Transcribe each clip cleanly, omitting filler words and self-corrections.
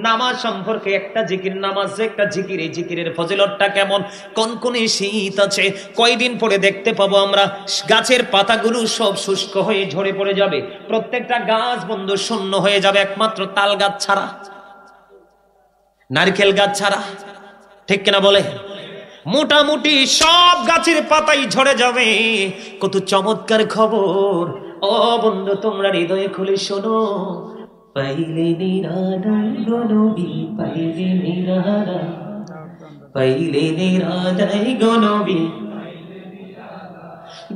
নামাজ সম্পর্কে একটা জিকির, নামাজ যে একটা জিকির, এই জিকিরের ফজিলতটা কেমন। কনকনে শীত আছে, কয়দিন পরে দেখতে পাবো আমরা গাছের পাতাগুলো সব শুষ্ক হয়ে ঝরে পড়ে যাবে, প্রত্যেকটা গাছ বন্ধু শূন্য হয়ে যাবে, একমাত্র তাল গাছ ছাড়া, নারকেল গাছ ছাড়া। ঠিক কিনা বলে? মোটামুটি সব গাছের পাতাই ঝরে যাবে। কত চমৎকার খবর! ও বন্ধু, তোমরা হৃদয়ে খুলে শোনো। পাইলে নিরাদাই গো নবী, পাইলে নিরাদাই, পাইলে নিরাদাই গো নবী।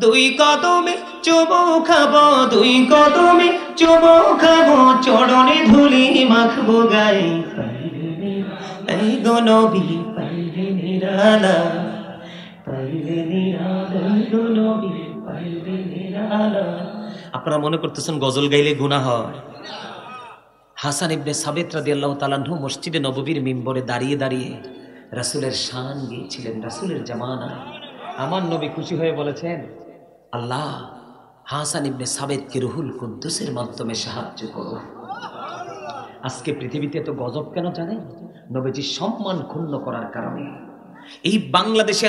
দুই কদমে চুমো খাবো, দুই কদমে চুমো খাবো, চরণে ধুলি মাখবো গায়ে। পাইলে নিরাদাই গো নবী, পাইলে নিরাদাই, পাইলে নিরাদাই গো নবী, পাইলে নিরাদাই। আপনারা মনে করতেছেন গজল গাইলে গুনাহ হয়? হাসান ইবনে সাবিত রাদিয়াল্লাহু তাআলা আনহু মসজিদে নববীর মিম্বরে দাঁড়িয়ে দাঁড়িয়ে রাসূলের শান গেয়েছিলেন, রাসূলের জামানা। আমার নবী খুশি হয়ে বলেছেন, আল্লাহ হাসান ইবনে সাবিতকে রুহুল কুদ্দুসের মাধ্যমে সাহায্য করো। আজকে পৃথিবীতে এত গজব কেন জানেন? নবীজির সম্মান ক্ষুণ্ণ করার কারণে। এই বাংলাদেশে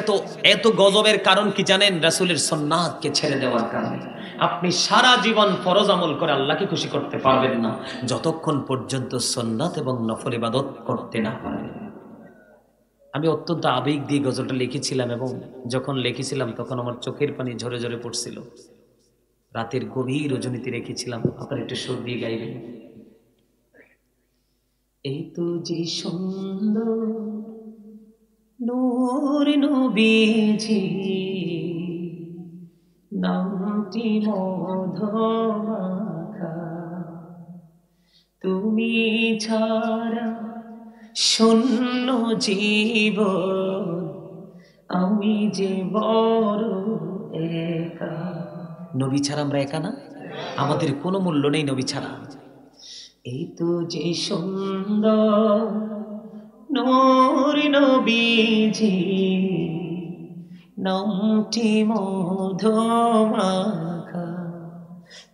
এত গজবের কারণ কি জানেন? রাসূলের সুন্নাতকে ছেড়ে দেওয়ার কারণে। আপনি সারা জীবন ফরজ আমল করে আল্লাহকে খুশি করতে পারবেন না যতক্ষণ পর্যন্ত সুন্নাত এবং নফল ইবাদত করতে না পারেন। আমি অত্যন্ত আবেগ দিয়ে গজলটা লিখেছিলাম, এবং যখন লিখেছিলাম তখন আমার চোখের পানি ঝরে ঝরে পড়ছিল। রাতের গভীর রজনীতে রেখেছিলাম। আপনারা একটু সুর দিয়ে গাইবেন। এই তো যে সুন্দর নূর নবীজি, নামটি মধুমাখা, তুমি ছাড়া শূন্য জীবন, আমি যে বড় একা। নবী ছাড়া আমরা একা না? আমাদের কোনো মূল্য নেই নবী ছাড়া। এই তো যে সুন্দর নূর নবীজি, নামটি মধুমাখা,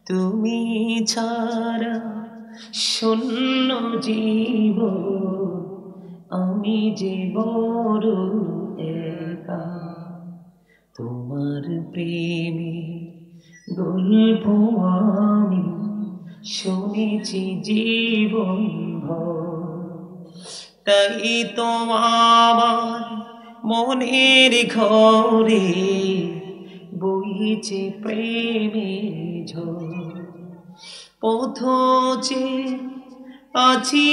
তুমি ছাড়া শূন্য জীবন, আমি যে বড় একা। তোমার প্রেমে গল্প আমি শুনেছি জীবন ভর, তাই তো আমার মনের ঘরে বইছে প্রেমের ঝড়। পথ যে আছি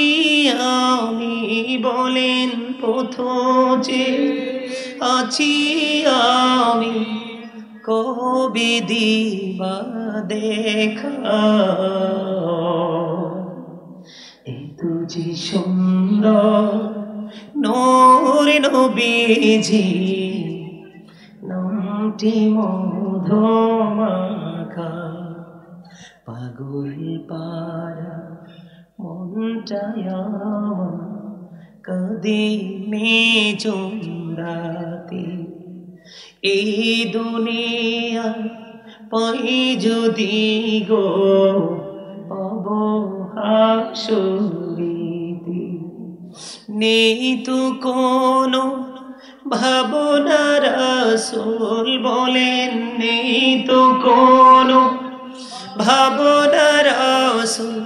আমি বলেন, পথ যে আছি আমি, কবে দিবা দেখা। এই তো যে সুন্দর নূর নবীজি, নামটি মধুমাখা, পাগল পারা মনটায় আমার কাঁদে নিঝুম রাতে। এই দুনিয়া পাই যদি গো পাব হাসরিতে, নেই তো কোনো ভাবনা রাসূল বলেন, নেই তো কোনো ভাবনা রাসূল,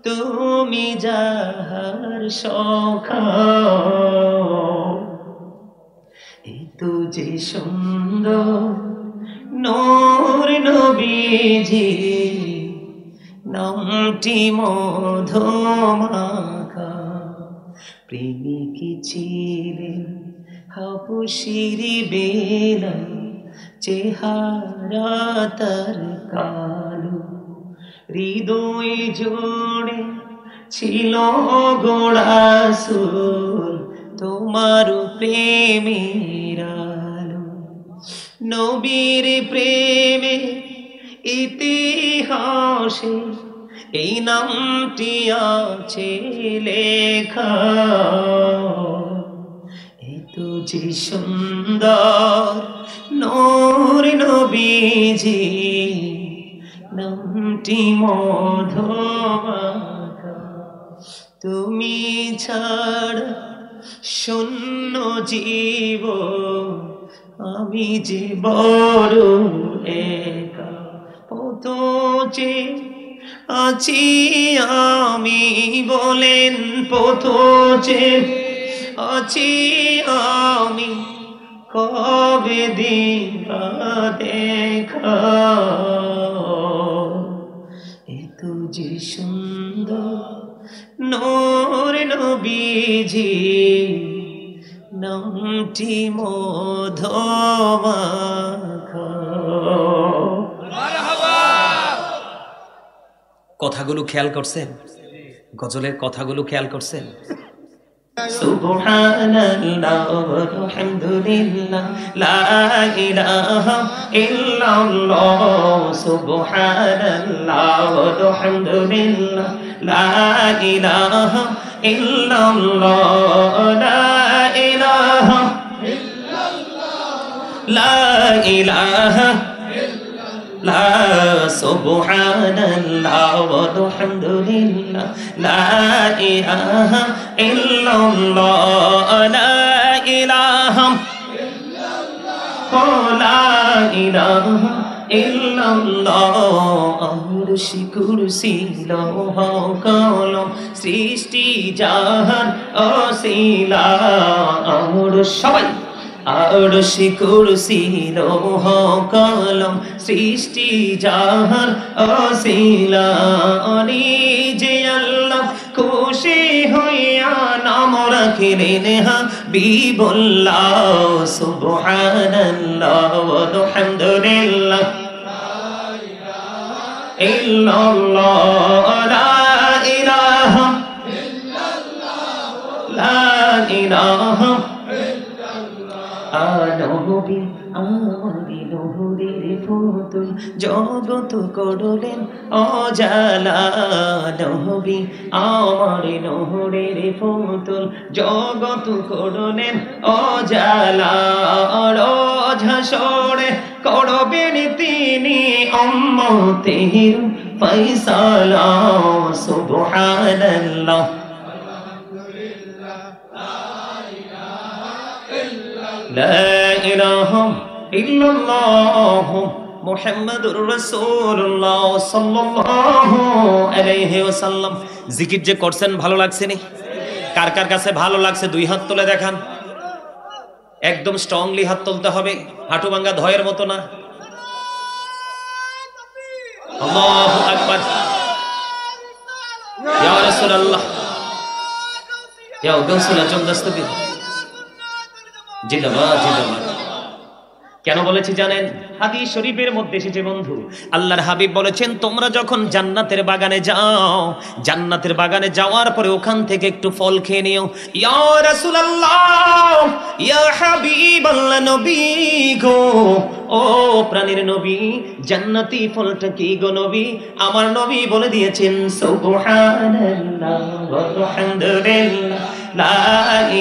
তুমি যাহার সখা। এই তো যে সুন্দর নূর নবীজি, নামটি মধুমাখা, প্রেমিক ছিলেন হাবশীর বেলা, চেহারা তার কালো, হৃদয় জোড়ে ছিল গোড়াসুর তোমার প্রেমের আলো। নবীর প্রেমে ইতিহাসে এই নামটি আছে লেখা। এই তো যে সুন্দর নূর নবীজি, নামটি মধুমাখা, তুমি ছাড়া শূন্য জীব আমি যে বড় একা পথ যে আছি আমি বলেন পথ যে আছি আমি কবে দিবা দেখা এত যে সুন্দর নূর নবীজি নামটি মধুমাখা। কথাগুলো খেয়াল করছেন? গজলের কথাগুলো খেয়াল করছেন? সুবহানাল্লাহ ওয়ালহামদুলিল্লাহ লা ইলাহা ইল্লাল্লাহ সুবহানাল্লাহ ওয়ালহামদুলিল্লাহ লা ইলাহা ইল্লাল্লাহ লা ইলাহা ইল্লাল্লাহ লা ইলাহা লা সুবহানাল্লাহ ওয়ালহামদুলিল্লাহ লা ইলাহা ইল্লাল্লাহ লা ইলাহা ইল্লাল্লাহ লা ইলাহা ইল্লাল্লাহ আরশি কুরসি লৌহ কলম সৃষ্টি জাহান অসিলা সবাই আরশি কুরসি লৌহ কলম সৃষ্টি জাহান অসিলা যে আল্লাহ খুশি হইয়া নাম রাখিলেন হাবিবুল্লাহ সুবহানাল্লাহ ওয়ালহামদুলিল্লাহ ইল্লাল্লাহ লা ইলাহা ইল্লাল্লাহ লা ইলাহা নবী আমারি নহরের পুতুল জগত করলেন অজালা নবী আমারি নহরের পুতুল জগত করলেন অজালা রোঝাসরে করবেন তিনি উম্মতের ফয়সালা সুবহানাল্লাহ লা ইলাহা ইল্লাল্লাহ মুহাম্মাদুর রাসূলুল্লাহ সাল্লাল্লাহু আলাইহি ওয়াসাল্লাম। জিকির যে করছেন ভালো লাগছে নি? কার কার কাছে ভালো লাগছে দুই হাত তুলে দেখান। একদম স্ট্রংলি হাত তুলতে হবে, হাঁটু ভাঙা ধয়ের মতো না। আল্লাহু আকবার। ইয়া রাসূলুল্লাহ ইয়া গাউসুল আজম দস্তগীর জিন্দাবাদ জিন্দাবাদ। কেন বলেছি জানেন? হাদিস শরীফের মধ্যে এসেছে বন্ধু, আল্লাহর হাবিব বলেছেন তোমরা যখন জান্নাতের বাগানে যাও, জান্নাতের বাগানে যাওয়ার পরে ওখান থেকে একটু ফল খেয়ে নিও। ইয়া রাসূলুল্লাহ ইয়া হাবিবাল্লাহ নবী গো, ও প্রাণের নবী জান্নাতি ফলটা কি গো নবী? আমার নবী বলে দিয়েছেন সুবহানাল্লাহ ওয়ালহামদুলিল্লাহ লা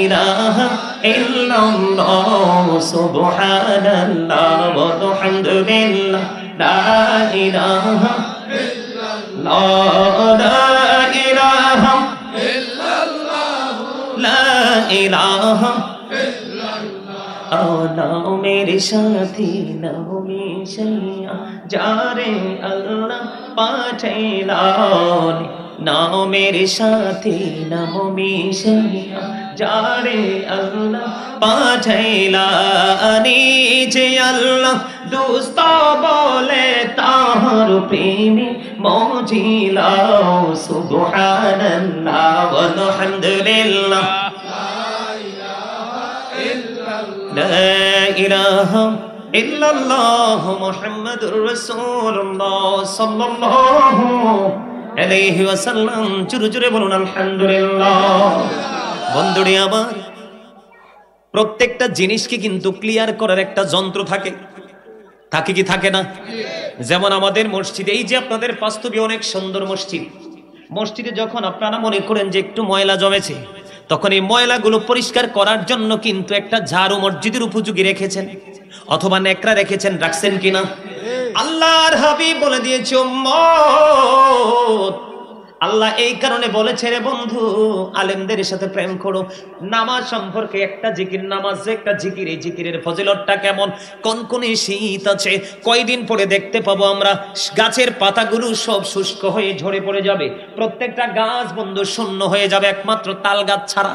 ইলাহা ইল্লাল্লাহ সুবহানাল্লাহ ওয়ালহামদুলিল্লাহ লা ইলাহা ইল্লাল্লাহ লা ইলাহা ইল্লাল্লাহ লা ইলাহা নাও মেরে সাথী নাও মিশিয়া যারে আল্লাহ পাঠাইলেন, নাও মেরে সাথী নাও মিশিয়া যারে আল্লাহ পাঠাইলেন, যে আল্লাহ দোস্ত বলে তাহার প্রেমে মজিলা সুবহানাল্লাহ ওয়ালহামদুলিল্লাহ লা ইলাহা ইল্লাল্লাহ মুহাম্মাদুর রাসূলুল্লাহ সাল্লাল্লাহু আলাইহি ওয়াসাল্লাম। জোরে জোরে বলুন আলহামদুলিল্লাহ। বন্ধুরে আমার, প্রত্যেকটা জিনিসকে কিন্তু ক্লিয়ার করার একটা যন্ত্র থাকে, থাকে কি থাকে না? যেমন আমাদের মসজিদে, এই যে আপনাদের বাস্তবে অনেক সুন্দর মসজিদ, মসজিদে যখন আপনারা মনে করেন যে একটু ময়লা জমেছে, তখন এই ময়লাগুলো পরিষ্কার করার জন্য কিন্তু একটা ঝাড়ু মসজিদের উপযোগী রেখেছেন, অথবা নেকড়া রেখেছেন, রাখছেন কিনা? আল্লাহর হাবিব বলে দিয়েছে উম্মত, আল্লাহ এই কারণে বলেছে রে বন্ধু, আলেমদের সাথে প্রেম করো। নামাজ সম্পর্কে একটা জিকির, নামাজ যে একটা জিকির, এই জিকিরের ফজিলতটা কেমন। কনকনে শীত আছে, কয়দিন পরে দেখতে পাবো আমরা গাছের পাতাগুলো সব শুষ্ক হয়ে ঝরে পড়ে যাবে, প্রত্যেকটা গাছ বন্ধু শূন্য হয়ে যাবে, একমাত্র তাল গাছ ছাড়া,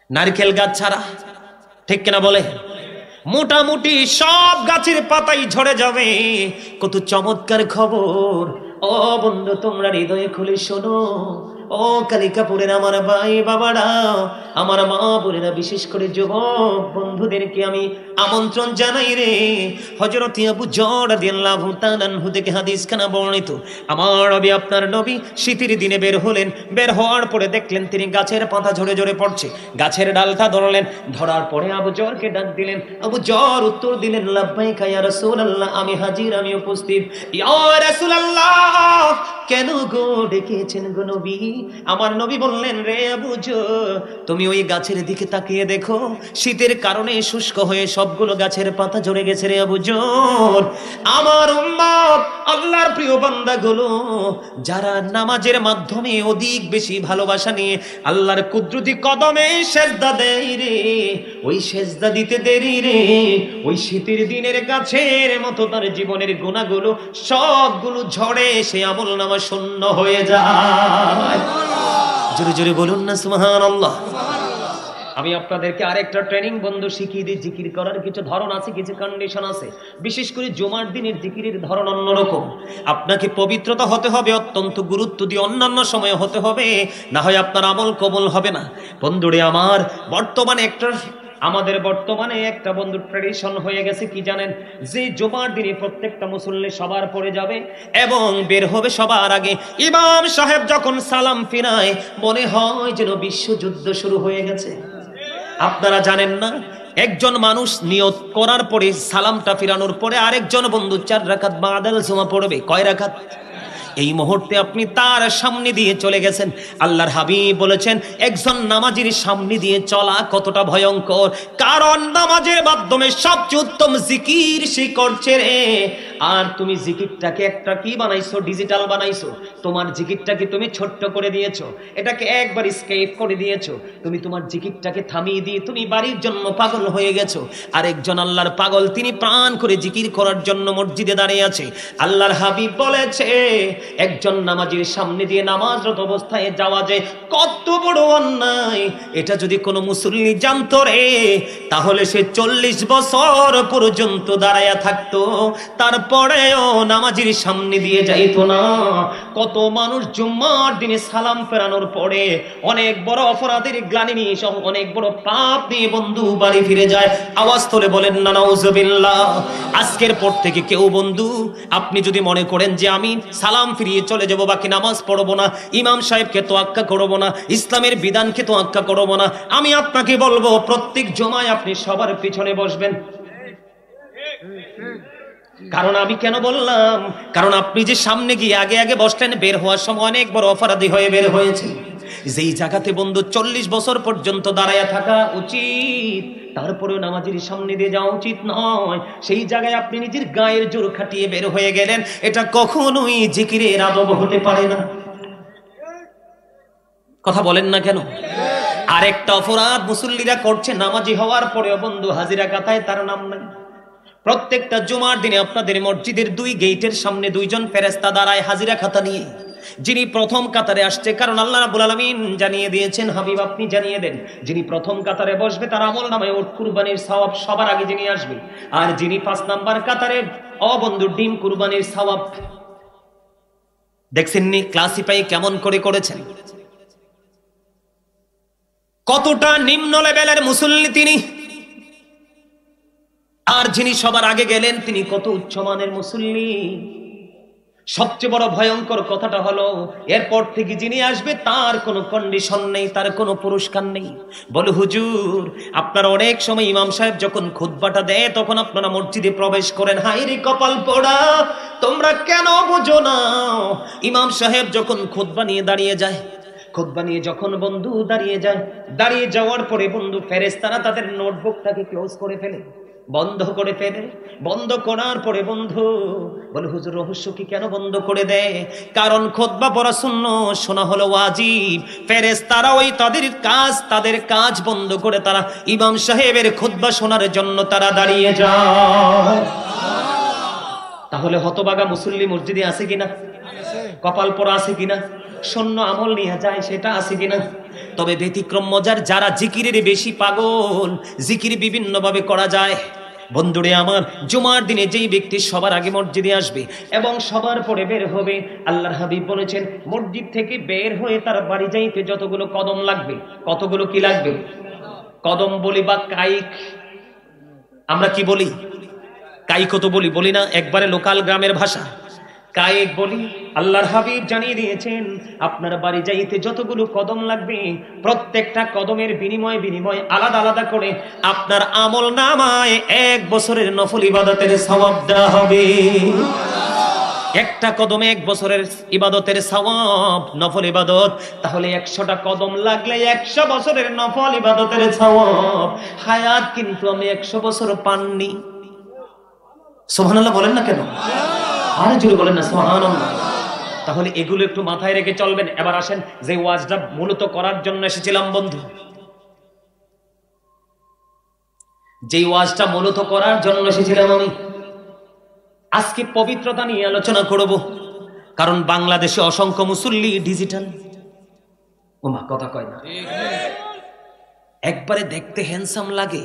নারকেল গাছ ছাড়া, ঠিক কিনা বলে? মোটামুটি সব গাছের পাতাই ঝরে যাবে। কত চমৎকার খবর! ও বন্ধু, তোমরা হৃদয়ে খুলে শোনো। ও কালিকাপুরের আমার ভাই বাবারা, আমার মা বোনেরা, বিশেষ করে যুবক বন্ধুদেরকে আমি আমন্ত্রণ জানাই রে। হযরত আবু যর রাদিয়াল্লাহু তাআলা আনহু থেকে হাদিস খানা বর্ণিত, আমার নবী, আপনার নবী শীতের দিনে বের হলেন। বের হওয়ার পরে দেখলেন তিনি গাছের পাতা ঝরে ঝরে পড়ছে, গাছের ডালটা ধরলেন, ধরার পরে আবু যরকে ডাক দিলেন। আবু যর উত্তর দিলেন, লাব্বাইকা ইয়া রাসূলুল্লাহ, আমি হাজির, আমি উপস্থিত। ইয়া রাসূলুল্লাহ, কেন গো ডেকেছেন গো নবী? আমার নবী বললেন, রে আবু যর, তুমি ওই গাছের দিকে তাকিয়ে দেখো, শীতের কারণে শুষ্ক হয়ে সবগুলো গাছের পাতা ঝরে গেছে রে আবু যর। আমার উম্মত, আল্লাহর প্রিয় বান্দাগুলো, যারা নামাজের মাধ্যমে অধিক বেশি ভালোবাসা নিয়ে আল্লাহর কুদরতি কদমে সেজদা দেয় রে, ওই সেজদা দিতে দেরি রে, ওই শীতের দিনের গাছের মতো তার জীবনের গুনাহগুলো সবগুলো ঝরে, সে আমল নামা শূন্য হয়ে যায়। জোরে জোরে বলুন না সুবহানাল্লাহ। আমি আপনাদেরকে আরেকটা ট্রেনিং বন্ধু শিখিয়ে দিই। জিকির করার কিছু ধরন আছে, কিছু কন্ডিশন আছে। বিশেষ করে জুমার দিনের জিকিরের ধরন অন্যরকম। আপনাকে পবিত্রতা হতে হবে, অত্যন্ত গুরুত্ব দিয়ে, অন্যান্য সময়ে হতে হবে, না হয় আপনার আমল কবুল হবে না। বন্ধুরে আমার, আমাদের বর্তমানে একটা বন্ধু ট্রেডিশন হয়ে গেছে কি জানেন? যে জুমার দিনে প্রত্যেকটা মুসল্লি সবার পড়ে যাবে এবং বের হবে সবার আগে। ইমাম সাহেব যখন সালাম ফিরায়, মনে হয় যেন বিশ্বযুদ্ধ শুরু হয়ে গেছে। আপনারা জানেন না, একজন মানুষ নিয়ত করার পরে সালামটা ফিরানোর পরে আরেকজন বন্ধু 4 রাকাত বাদাল জুমা পড়বে। কয় রাকাত? এই মুহূর্তে আপনি তার সামনে দিয়ে চলে গেছেন। আল্লাহর হাবিব বলেছেন, একজন নামাজীর সামনে দিয়ে চলা কতটা ভয়ঙ্কর, কারণ নামাজের মাধ্যমে সবচেয়ে উত্তম জিকির সে করছে রে। আর তুমি জিকিরটাকে একটা কি বানাইছো? ডিজিটাল বানাইছো। তোমার জিকিরটাকে তুমি ছোট্ট করে দিয়েছো, এটাকে একবার স্কেপ করে দিয়েছো। তুমি তোমার জিকিরটাকে থামিয়ে দিয়ে তুমি বাড়ির জন্য পাগল হয়ে গেছো। আরেকজন আল্লাহর পাগল, তিনি প্রাণ করে জিকির করার জন্য মসজিদে দাঁড়িয়ে আছে। আল্লাহর হাবিব বলেছে, একজন নামাজীর সামনে দিয়ে নামাজরত অবস্থায় যাওয়া যায় কত বড় অন্যায়। এটা যদি কোনো মুসল্লি জানতো রে, তাহলে সে 40 বছর পর্যন্ত দাঁড়ায়া থাকতো, তারপরেও নামাজীর সামনে দিয়ে যাইতো না। কত মানুষ জুম্মার দিনে সালাম ফেরানোর পরে অনেক বড় অপরাধের গ্লানি নিয়ে, অনেক বড় পাপ নিয়ে বন্ধু বাড়ি ফিরে যায়। আওয়াজ তোলে বলেন না নাউজুবিল্লাহ। আজকের পর থেকে কেউ বন্ধু, আপনি যদি মনে করেন যে আমি সালাম ফিরিয়ে চলে যাবো, বাকি নামাজ পড়বো না, ইমাম সাহেবকে তোয়াক্কা করবো না, ইসলামের বিধানকে তোয়াক্কা করবো না, আমি আপনাকে বলবো প্রত্যেক জমায় আপনি সবার পিছনে বসবেন। কারণ আমি কেন বললাম? কারণ আপনি যে সামনে গিয়ে আগে আগে বসলেন, বের হওয়ার সময় অনেক বড় অপরাধী হয়ে বের হয়েছে। যেই জায়গাতে বন্ধু 40 বছর পর্যন্ত দাঁড়ায়া থাকা উচিত, তারপরেও নামাজের সামনে দিয়ে যাওয়া উচিত নয়, সেই জায়গায় আপনি নিজের গায়ের জোর খাটিয়ে বের হয়ে গেলেন, এটা কখনোই জিকিরের আদব হতে পারে না। কথা বলেন না কেন? আরেকটা অপরাধ মুসল্লিরা করছে, নামাজি হওয়ার পরেও বন্ধু হাজিরা কাতায় তার নাম নাই। প্রত্যেকটা জুমার দিনে আপনাদের মসজিদের 2 গেটের সামনে 2 জন ফেরেশতা দাঁড়ায় হাজিরা খাতা নিয়ে। যিনি প্রথম কাতারে আসছে, কারণ আল্লাহ রাব্বুল আলামিন জানিয়ে দিয়েছেন, হাবিব আপনি জানিয়ে দেন, যিনি প্রথম কাতারে বসবে তার আমলনামায় উট কুরবানির সওয়াব সবার আগে যিনি আসবে। আর যিনি 5 নাম্বার কাতারে, বন্ধু ডিম কুরবানির সওয়াব। দেখছেন নি ক্লাসিফাই কেমন করে করেছেন? কতটা নিম্ন লেভেলের মুসল্লি তিনি। আর যিনি সবার আগে গেলেন তিনি কত উচ্চমানের মুসল্লি। সবচেয়ে বড় ভয়ঙ্কর কথাটা হলো, এরপর থেকে যিনি আসবে তার কোনো কন্ডিশন নেই, তার কোনো পুরস্কার নেই। বলে হুজুর, আপনারা অনেক সময় ইমাম সাহেব যখন খুতবাটা দেয় তখন আপনারা মসজিদে প্রবেশ করেন, হায় রে কপাল পোড়া, তোমরা কেন বুঝো না? ইমাম সাহেব যখন খুতবা নিয়ে দাঁড়িয়ে যায়, খুতবা নিয়ে যখন বন্ধু দাঁড়িয়ে যায়, দাঁড়িয়ে যাওয়ার পরে বন্ধু ফেরেশতারা তাদের নোটবুকটাকে ক্লোজ করে ফেলে। বন্ধ করে ফেলে। বন্ধ করার পরে বন্ধু বলে, হুজুর রহস্য কি, কেন বন্ধ করে দেয়? কারণ খুতবা পড়া সুন্নাত, শোনা হলো ওয়াজিব। ফেরেশতারা ওই তাদের কাজ বন্ধ করে তারা ইমাম সাহেবের খুতবা শোনার জন্য তারা দাঁড়িয়ে যায়। তাহলে হতবাগা মুসল্লি মসজিদে আছে কিনা? কপাল পরা আছে কিনা? শূন্য আমল নিয়ে যায় সেটা আছে কিনা? তবে ব্যতিক্রম মজার, যারা জিকিরের বেশি পাগল, জিকির বিভিন্ন ভাবে করা যায়। বন্ধুরে আমার, জুমার দিনে যেই ব্যক্তি সবার আগে মসজিদে আসবে এবং সবার পরে বের হবে, আল্লাহর হাবিব বলেছেন মসজিদ থেকে বের হয়ে তার বাড়ি যাইতে যতগুলো কদম লাগবে, কতগুলো কি লাগবে? কদম বলি বা কাইক, আমরা কি বলি? কাইকো তো বলি না, একবারে লোকাল গ্রামের ভাষা কায়েক বলি। আল্লাহর হাবিব জানিয়ে দিয়েছেন আপনার বাড়ি যাইতে যতগুলো কদম লাগবে, প্রত্যেকটা কদমের বিনিময় আলাদা আলাদা করে আপনার আমল নামায় 1 বছরের নফল ইবাদতের সওয়াব দেওয়া হবে। একটা কদমে 1 বছরের ইবাদতের সওয়াব, নফল ইবাদত। তাহলে 100টা কদম লাগলে 100 বছরের নফল ইবাদতের সওয়াব। হায়াত কিন্তু আমি 100 বছর পাননি। সুবহানাল্লাহ বলেন না কেন? আরে জোরে বলেন না সুবহানাল্লাহ। তাহলে এগুলো একটু মাথায় রেখে চলবেন। এবার আসেন যে ওয়াজটা মূলত করার জন্য এসেছিলাম বন্ধু, যে ওয়াজটা মূলত করার জন্য এসেছিলাম আমি, আজকে পবিত্রতা নিয়ে আলোচনা করব। কারণ বাংলাদেশে অসংখ্য মুসল্লি ডিজিটাল, ওমা কথা কয় না, একবারে দেখতে হ্যান্ডসাম লাগে,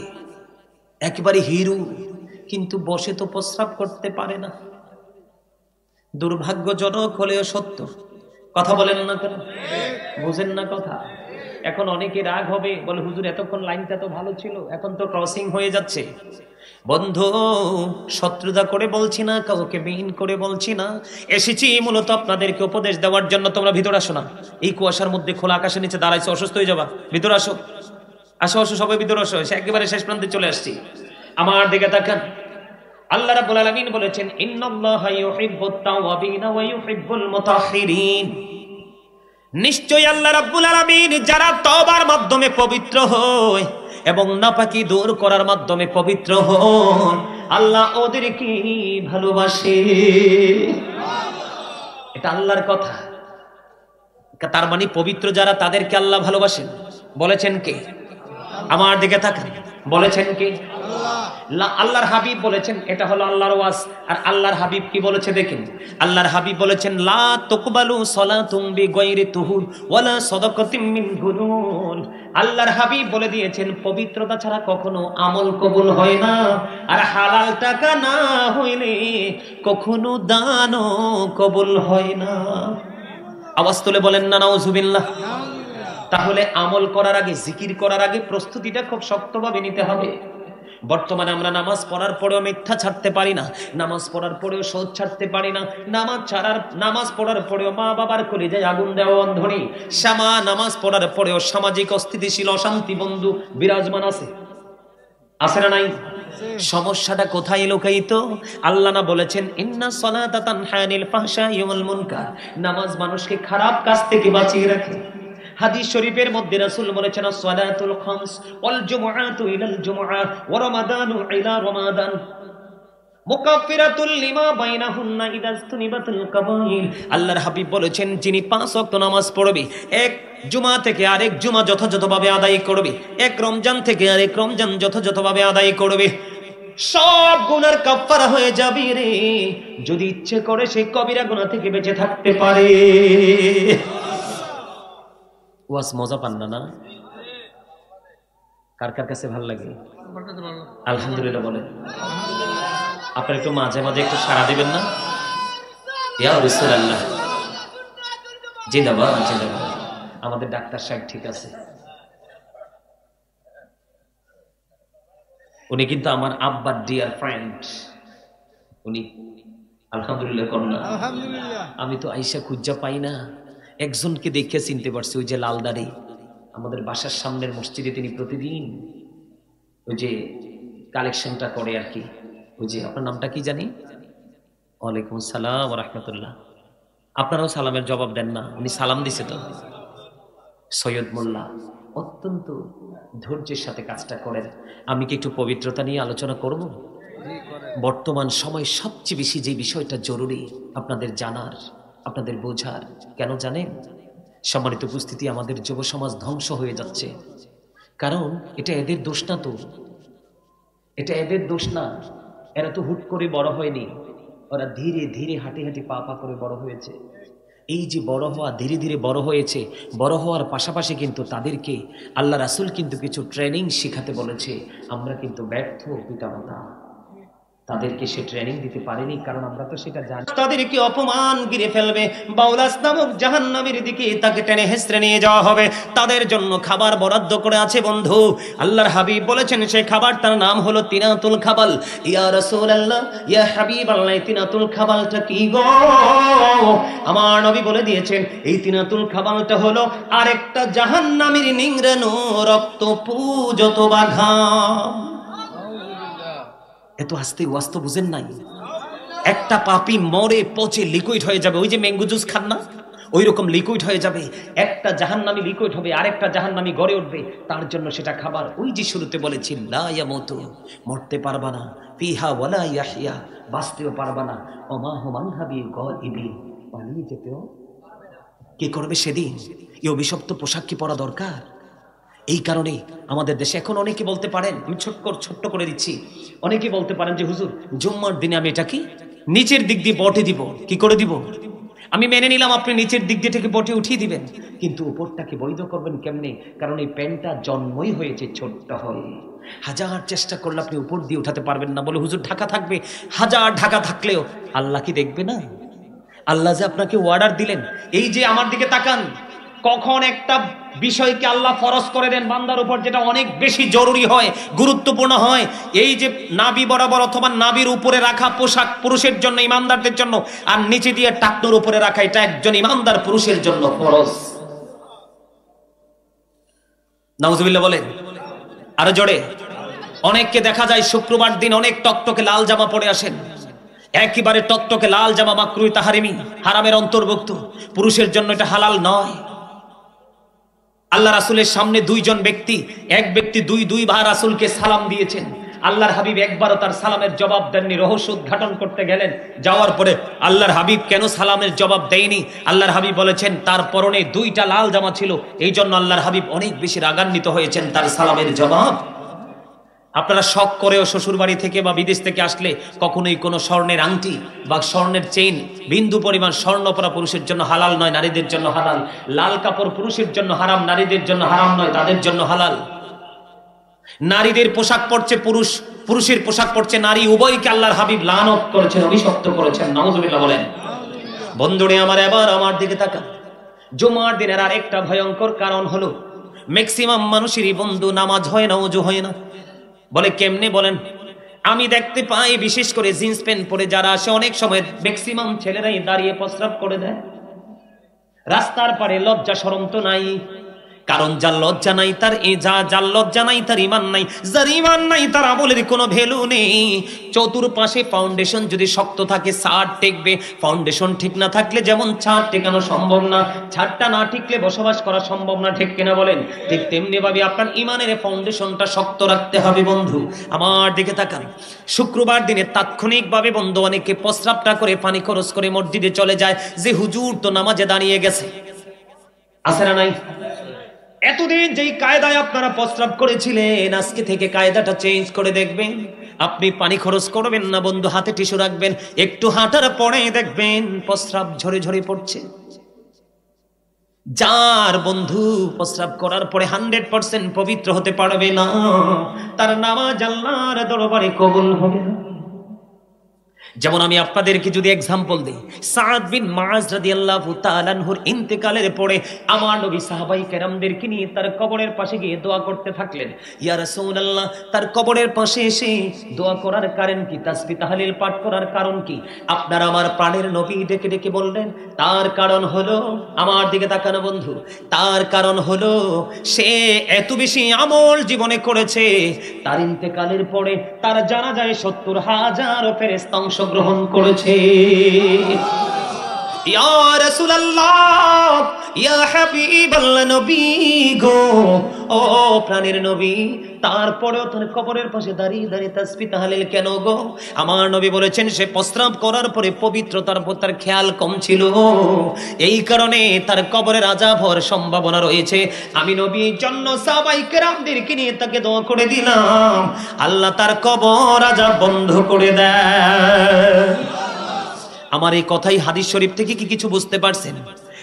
একবারে হিরো, কিন্তু বসে তো প্রস্রাব করতে পারে না। দুর্ভাগ্যজনক হলেও সত্য। কথা বলেন না কেন? বুঝেন না কথা? এখন অনেকে রাগ হবে, বলে হুজুর এতক্ষণ লাইনটা তো ভালো ছিল, এখন তো ক্রসিং হয়ে যাচ্ছে। বন্ধু, শত্রুতা করে বলছি না, কাউকে বিহীন করে বলছি না, এসেছি মূলত আপনাদেরকে উপদেশ দেওয়ার জন্য। তোমরা ভিতর আসো না, এই কুয়াশার মধ্যে খোলা আকাশের নিচে দাঁড়াইছো, অসুস্থ হয়ে যাবা। ভিতর আসো, আসো আসো, সবাই ভিতর আসো। একেবারে শেষ প্রান্তে চলে আসছি। আমার দিকে তাকান। আল্লাহ রাব্বুল আলামিন বলেছেন ইন্নাল্লাহা ইউহিব্বুত তাওয়াবিন ওয়া ইউহিব্বুল মুতাহহিরিন। নিশ্চয়ই আল্লাহ রাব্বুল আলামিন যারা তওবার মাধ্যমে পবিত্র হয় এবং নাপাকি দূর করার মাধ্যমে পবিত্র হন, আল্লাহ ওদেরকে ভালোবাসে। এটা আল্লাহর কথা। তার মানে পবিত্র যারা, তাদেরকে আল্লাহ ভালোবাসেন। বলেছেন কে? আমার দিকে তাকান। বলেছেন কে? আল্লাহর হাবিব বলেছেন। এটা হলো আল্লাহর ওয়াজ। আর আল্লাহর হাবিব কি বলেছে দেখেন। আল্লাহর হাবিব বলেছেন লা তুকবালু সালাতুম বিগাইরি তুহুর ওয়ালা সাদাকাতিম মিন গুলুল। আল্লাহর হাবিব বলে দিয়েছেন পবিত্রতা ছাড়া কখনো আমল কবুল হয় না, আর হালাল টাকা না হইলে কখনো দানও কবুল হয় না। আওয়াজ তুলে বলেন না নাউজুবিল্লাহ। তাহলে আমল করার আগে, জিকির করার আগে প্রস্তুতিটা খুব শক্তভাবে নিতে হবে। বর্তমানে আমরা নামাজ পড়ার পরেও মিথ্যা ছাড়তে পারি না, নামাজ পড়ার পরেও সুদ ছাড়তে পারি না, নামাজ পড়ার পরেও মা বাবার কলিজায় আগুন দেওয়া বন্ধ নেই। নামাজ পড়ার পরেও সামাজিক অস্থিতিশীল অশান্তি বন্ধু বিরাজমান আছে, আছে না নাই? সমস্যাটা কোথায় লুকায়িত? আল্লাহ না বলেছেন ইন্না সালাতা তানহা আনিল ফাহশাই ওয়াল মুনকার, নামাজ মানুষকে খারাপ কাজ থেকে বাঁচিয়ে রাখে। হাদিস শরীফের মধ্যে রাসূল বলেছেন সালাতুল খামস ওয়াল জুমআতু ইলাল জুমআ ওয়া রমাদানু ইলা রমাদান মুকাফফিরাতুল লিমা বাইনাহুন্না ইযা ইসতুনিবাতুল কাবাইর। আল্লাহর হাবিব বলেছেন যিনি 5 ওয়াক্ত নামাজ পড়বে, এক জুমা থেকে আরেক জুমা যথাযথভাবে আদায় করবে, এক রমজান থেকে আরেক রমজান যথাযথভাবে আদায় করবে, সব গুনার কাফারা হয়ে যাবে রে, যদি ইচ্ছে করে সেই কবিরা গুনাহ থেকে বেঁচে থাকতে পারে। ওয়াজ মজা পান না? কার কার কাছে ভালো লাগে? আলহামদুলিল্লাহ বলেন। আপনারা একটু মাঝে মাঝে একটু সাড়া দিবেন না? ইয়া রাসূলুল্লাহ, জিন্দাবাদ জিন্দাবাদ। আমাদের ডাক্তার সাহেব ঠিক আছে, উনি কিন্তু আমার আব্বার ডিয়ার ফ্রেন্ড। উনি আলহামদুলিল্লাহ করুন। আমি তো আইসা খুঁজা পাই না, একজনকে দেখে চিনতে পারছি, ওই যে লাল দাড়ি, আমাদের বাসার সামনের মসজিদে তিনি প্রতিদিন ওই যে কালেকশনটা করে আর কি। ওই যে আপনার নামটা কি জানি? ওয়ালাইকুম সালাম ওয়া রাহমাতুল্লাহ। আপনারাও সালামের জবাব দেন না, উনি সালাম দিছে তো। সৈয়দ মোল্লা, অত্যন্ত ধৈর্যের সাথে কাজটা করেন। আমি কি একটু পবিত্রতা নিয়ে আলোচনা করব? বর্তমান সময় সবচেয়ে বেশি যে বিষয়টা জরুরি আপনাদের জানার, আপনাদের বোঝার, কেন জানেন? সম্মানিত উপস্থিতি, আমাদের যুব সমাজ ধ্বংস হয়ে যাচ্ছে। কারণ এটা এদের দোষ না, তো এটা এদের দোষ না। এরা তো হুট করে বড় হয়নি, ওরা ধীরে ধীরে হাঁটি হাঁটি পা পা করে বড় হয়েছে। এই যে বড় হওয়া, ধীরে ধীরে বড় হয়েছে, বড় হওয়ার পাশাপাশি কিন্তু তাদেরকে আল্লাহ রাসূল কিন্তু কিছু ট্রেনিং শিখাতে বলেছে। আমরা কিন্তু ব্যর্থ পিতামাতা, তাদেরকে সে ট্রেনিং দিতে পারেনি, কারণ আমরা তো সেটা জানি। তাদেরকে অপমান গিরে ফেলবে, বাউলাস নামক জাহান্নামের দিকে তাকে টেনে হেসড়ে নিয়ে যাওয়া হবে। তাদের জন্য খাবার বরাদ্দ করে আছে বন্ধু। আল্লাহর হাবিব বলেছেন সেই খাবারটার নাম হলো তিনাতুল খাবাল। ইয়া রাসূলুল্লাহ, ইয়া হাবিবাল্লাহ, তিনাতুল খাবালটা কি গো? আমার নবী বলে দিয়েছেন এই তিনাতুল খাবালটা হলো আরেকটা জাহান্নামের নিংড়ানো রক্ত পূজত বাঘাম। এত আস্তে ওয়াস্ত বুঝেন নাই? একটা পাপি মরে পচে লিকুইড হয়ে যাবে, ওই যে ম্যাঙ্গো জুস খান না, ওই রকম লিকুইড হয়ে যাবে। একটা জাহান্নামী লিকুইড হবে, আরেকটা জাহান্নামী গড়ে উঠবে, তার জন্য সেটা খাবার। ওই যে শুরুতে বলেছি লা ইয়ামুতু, মরতে পারবা না, ফিহা ওয়ালা ইয়াহইয়া, বাঁচতেও পারবা না, ওমা হুম আনহা বিগাইবিন, পালিয়ে যেতেও কি করবে সেদিন? এই অভিশপ্ত পোশাক কি পরা দরকার? এই কারণে আমাদের দেশে এখন অনেকে বলতে পারেন, আমি ছোট্ট করে দিচ্ছি, অনেকে বলতে পারেন যে হুজুর জুম্মার দিনে আমি এটা কি নিচের দিক দিয়ে বটে দিব। কি করে দিব? আমি মেনে নিলাম আপনি নিচের দিক দিয়ে থেকে বটে উঠিয়ে দিবেন, কিন্তু উপরটাকে বৈধ করবেন কেমনে? কারণ এই প্যান্টটা জন্মই হয়েছে ছোট্ট হয়ে। হাজার চেষ্টা করলে আপনি উপর দিয়ে উঠাতে পারবেন না, বলে হুজুর ঢাকা থাকবে। হাজার ঢাকা থাকলেও আল্লাহ কি দেখবে না? আল্লাহ যে আপনাকে অর্ডার দিলেন, এই যে আমার দিকে তাকান, কখন একটা বিষয়কে আল্লাহ ফরজ করে দেন বান্দার উপর, যেটা অনেক বেশি জরুরি হয়, গুরুত্বপূর্ণ হয়। এই যে নাভি বরাবর অথবা নাভির উপরে রাখা পোশাক পুরুষের জন্য, ইমানদারদের জন্য, আর নিচে দিয়ে টাকনুর উপরে রাখা, এটা একজন ইমানদার পুরুষের জন্য ফরজ। নাউজুবিল্লাহ বলেন আরো জোরে। অনেককে দেখা যায় শুক্রবার দিন অনেক টকটকে লাল জামা পরে আসেন, একেবারে টকটকে লাল জামা মাকরুহ তাহরিমি, হারামের অন্তর্ভুক্ত, পুরুষের জন্য এটা হালাল নয়। আল্লাহ রাসূলের সামনে দুইজন ব্যক্তি, এক ব্যক্তি দুইবার রাসূলকে সালাম দিয়েছেন। আল্লাহর হাবিব একবারও তার সালামের জবাব দেননি। রহস্য উদ্ঘাটন করতে গেলেন, যাওয়ার পরে আল্লাহর হাবিব কেন সালামের জবাব দেয়নি, আল্লাহর হাবিব বলেছেন তার পরনে দুইটা লাল জামা ছিল, এই জন্য আল্লাহর হাবিব অনেক বেশি রাগান্বিত হয়েছেন তার সালামের জবাব। আপনারা শখ করেও শ্বশুর বাড়ি থেকে বা বিদেশ থেকে আসলে কখনোই কোনো স্বর্ণের আংটি বা স্বর্ণের চেইন, বিন্দু পরিমাণ স্বর্ণ পরা পুরুষের জন্য হালাল নয়, নারীদের জন্য হালাল। লাল কাপড় পুরুষের জন্য হারাম, নারীদের জন্য হারাম নয়, তাদের জন্য হালাল। নারীদের পোশাক পরছে পুরুষ, পুরুষের পোশাক পরছে নারী, উভয়কে আল্লাহর হাবিব লানত করেছেন, অভিশপ্ত করেছেন। নাউজুবিল্লাহ বলেন। বন্ধুরে আমার, এবার আমার দিকে তাকান। জুমার দিনের আর একটা ভয়ঙ্কর কারণ হলো ম্যাক্সিমাম মানুষেরই বন্ধু নামাজ হয় না, ওযু হয় না। বলে কেমনে? বলেন, আমি দেখতে পাই বিশেষ করে জিন্স প্যান্ট পরে যারা আসে, অনেক সময় ম্যাক্সিমাম ছেলেরাই দাঁড়িয়ে প্রস্রাব করে দেয় রাস্তার পারে। লজ্জা শরম তো নাই, কারণ যার লজ্জা নাই তার যার লজ্জা নাই তার ইমান নাই, যার ইমান নাই তার আমলের কোনো ভ্যালু নেই। চতুর্পাশে ফাউন্ডেশন যদি শক্ত থাকে ছাদ টেকবে, ফাউন্ডেশন ঠিক না থাকলে যেমন ছাদ টেকানো সম্ভব না, ছাদটা না টিকলে বসবাস করা সম্ভব না, ঠিক কিনা বলেন? ঠিক তেমনি ভাবে আপনার ইমানের ফাউন্ডেশনটা শক্ত রাখতে হবে। বন্ধু আমার দিকে তাকান। শুক্রবার দিনে তাৎক্ষণিকভাবে বন্ধু অনেকে প্রস্রাবটা করে পানি খরচ করে মসজিদে চলে যায়, যে হুজুর তো নামাজে দাঁড়িয়ে গেছে। আছে না নাই? এতদিন যেই কায়দায় আপনারা প্রস্রাব করেছিলেন, আজকে থেকে কায়দাটা চেঞ্জ করে দেখবেন। আপনি পানি খরচ করবেন না বন্ধু, হাতে টিস্যু রাখবেন, একটু হাঁটার পরে দেখবেন প্রস্রাব ঝরে ঝরে পড়ছে। যার বন্ধু প্রস্রাব করার পরে 100% পবিত্র হতে পারবে না, তার নামাজ আল্লাহর দরবারে কবুল হবে না। যেমন আমি আপনাদেরকে যদি এক্সাম্পল দেই, সাদ বিন মুআজ রাদিয়াল্লাহু তাআলা আনহুর ইন্তেকালের পরে আমার নবী সাহাবায়ে কেরামদেরকে নিয়ে তার কবরের পাশে গিয়ে দোয়া করতে থাকলেন। ইয়া রাসূলুল্লাহ, তার কবরের পাশে এসে দোয়া করার কারণ কি, তাসবিহ তাহলিল পাঠ করার কারণ কি? আপনারা আমার প্রাণের নবী ডেকে ডেকে বললেন তার কারণ হলো, আমার দিকে তাকানো বন্ধু, তার কারণ হলো সে এত বেশি আমল জীবনে করেছে, তার ইন্তেকালের পরে তার জানাজায় 70,000 ফেরেশতা অংশগ্রহণ করেছে। ইয়া রাসূলুল্লাহ, ইয়া হাবিবাল্লাহ নবী গো, ও প্রাণের নবী, তারপরেও তার কবরের পাশে দাঁড়িয়ে দাঁড়িয়ে তাসবিহ তাহলিল কেন গো? আমার নবী বলেছেন সে প্রস্রাব করার পরে পবিত্রতার উপর তার খেয়াল কম ছিল, এই কারণে তার কবরের আযাব হওয়ার সম্ভাবনা রয়েছে। আমি নবীর জন্য সাহাবায়ে কেরামদেরকে নিয়ে তাকে দোয়া করে দিলাম, আল্লাহ তার কবর আযাব বন্ধ করে দেয়। আমার এই কথাই হাদিস শরীফ থেকে কি কিছু বুঝতে পারছেন?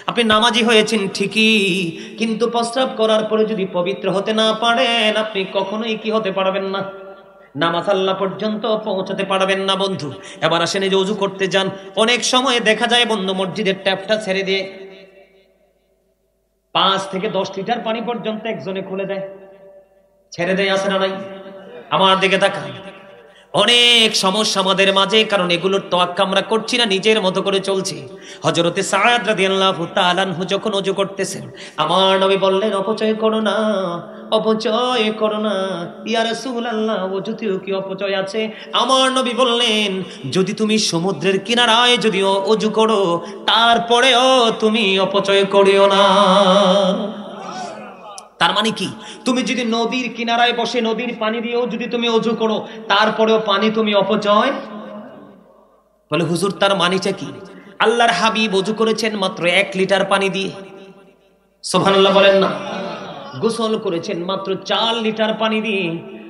আপনি নামাজি হয়েছেন ঠিকই, কিন্তু প্রস্রাব করার পরে যদি পবিত্র হতে না পারেন, আপনি কখনোই কি হতে পারবেন না, নামাজ আল্লাহ পর্যন্ত পৌঁছাতে পারবেন না বন্ধু। এবার আসেন এই যে ওযু করতে যান, অনেক সময় দেখা যায় বন্ধু মসজিদের ট্যাপটা ছেড়ে দিয়ে 5 থেকে 10 লিটার পানি পর্যন্ত একজনে খুলে দেয়, ছেড়ে দেয়, আছে না নাই? আমার দিকে তাকান। অনেক সমস্যা আমাদের মাঝে, কারণ এগুলোর তোয়াক্কা আমরা করছি না, নিজের মতো করে চলছি। হযরতে সাদ রাদিয়াল্লাহু তাআলা আনহু যখন ওযু করতেছেন, আমার নবী বললেন অপচয় করো না, অপচয় করো না। ইয়া রাসূলুল্লাহ, ওযুতেও কি অপচয় আছে? আমার নবী বললেন যদি তুমি সমুদ্রের কিনারায় যদিও ওযু করো, তারপরেও তুমি অপচয় করিও না। তার মানে কি, তুমি যদি নদীর কিনারায় বসে নদীর পানি দিয়েও যদি তুমি ওযু করো, তারপরেও পানি তুমি অপচয়। বলে হুজুর তার মানেটা কি? আল্লাহর হাবিব ওযু করেছেন মাত্র 1 লিটার পানি দিয়ে, সুবহানাল্লাহ বলেন না। গোসল করেছেন মাত্র 4 লিটার পানি দিয়ে।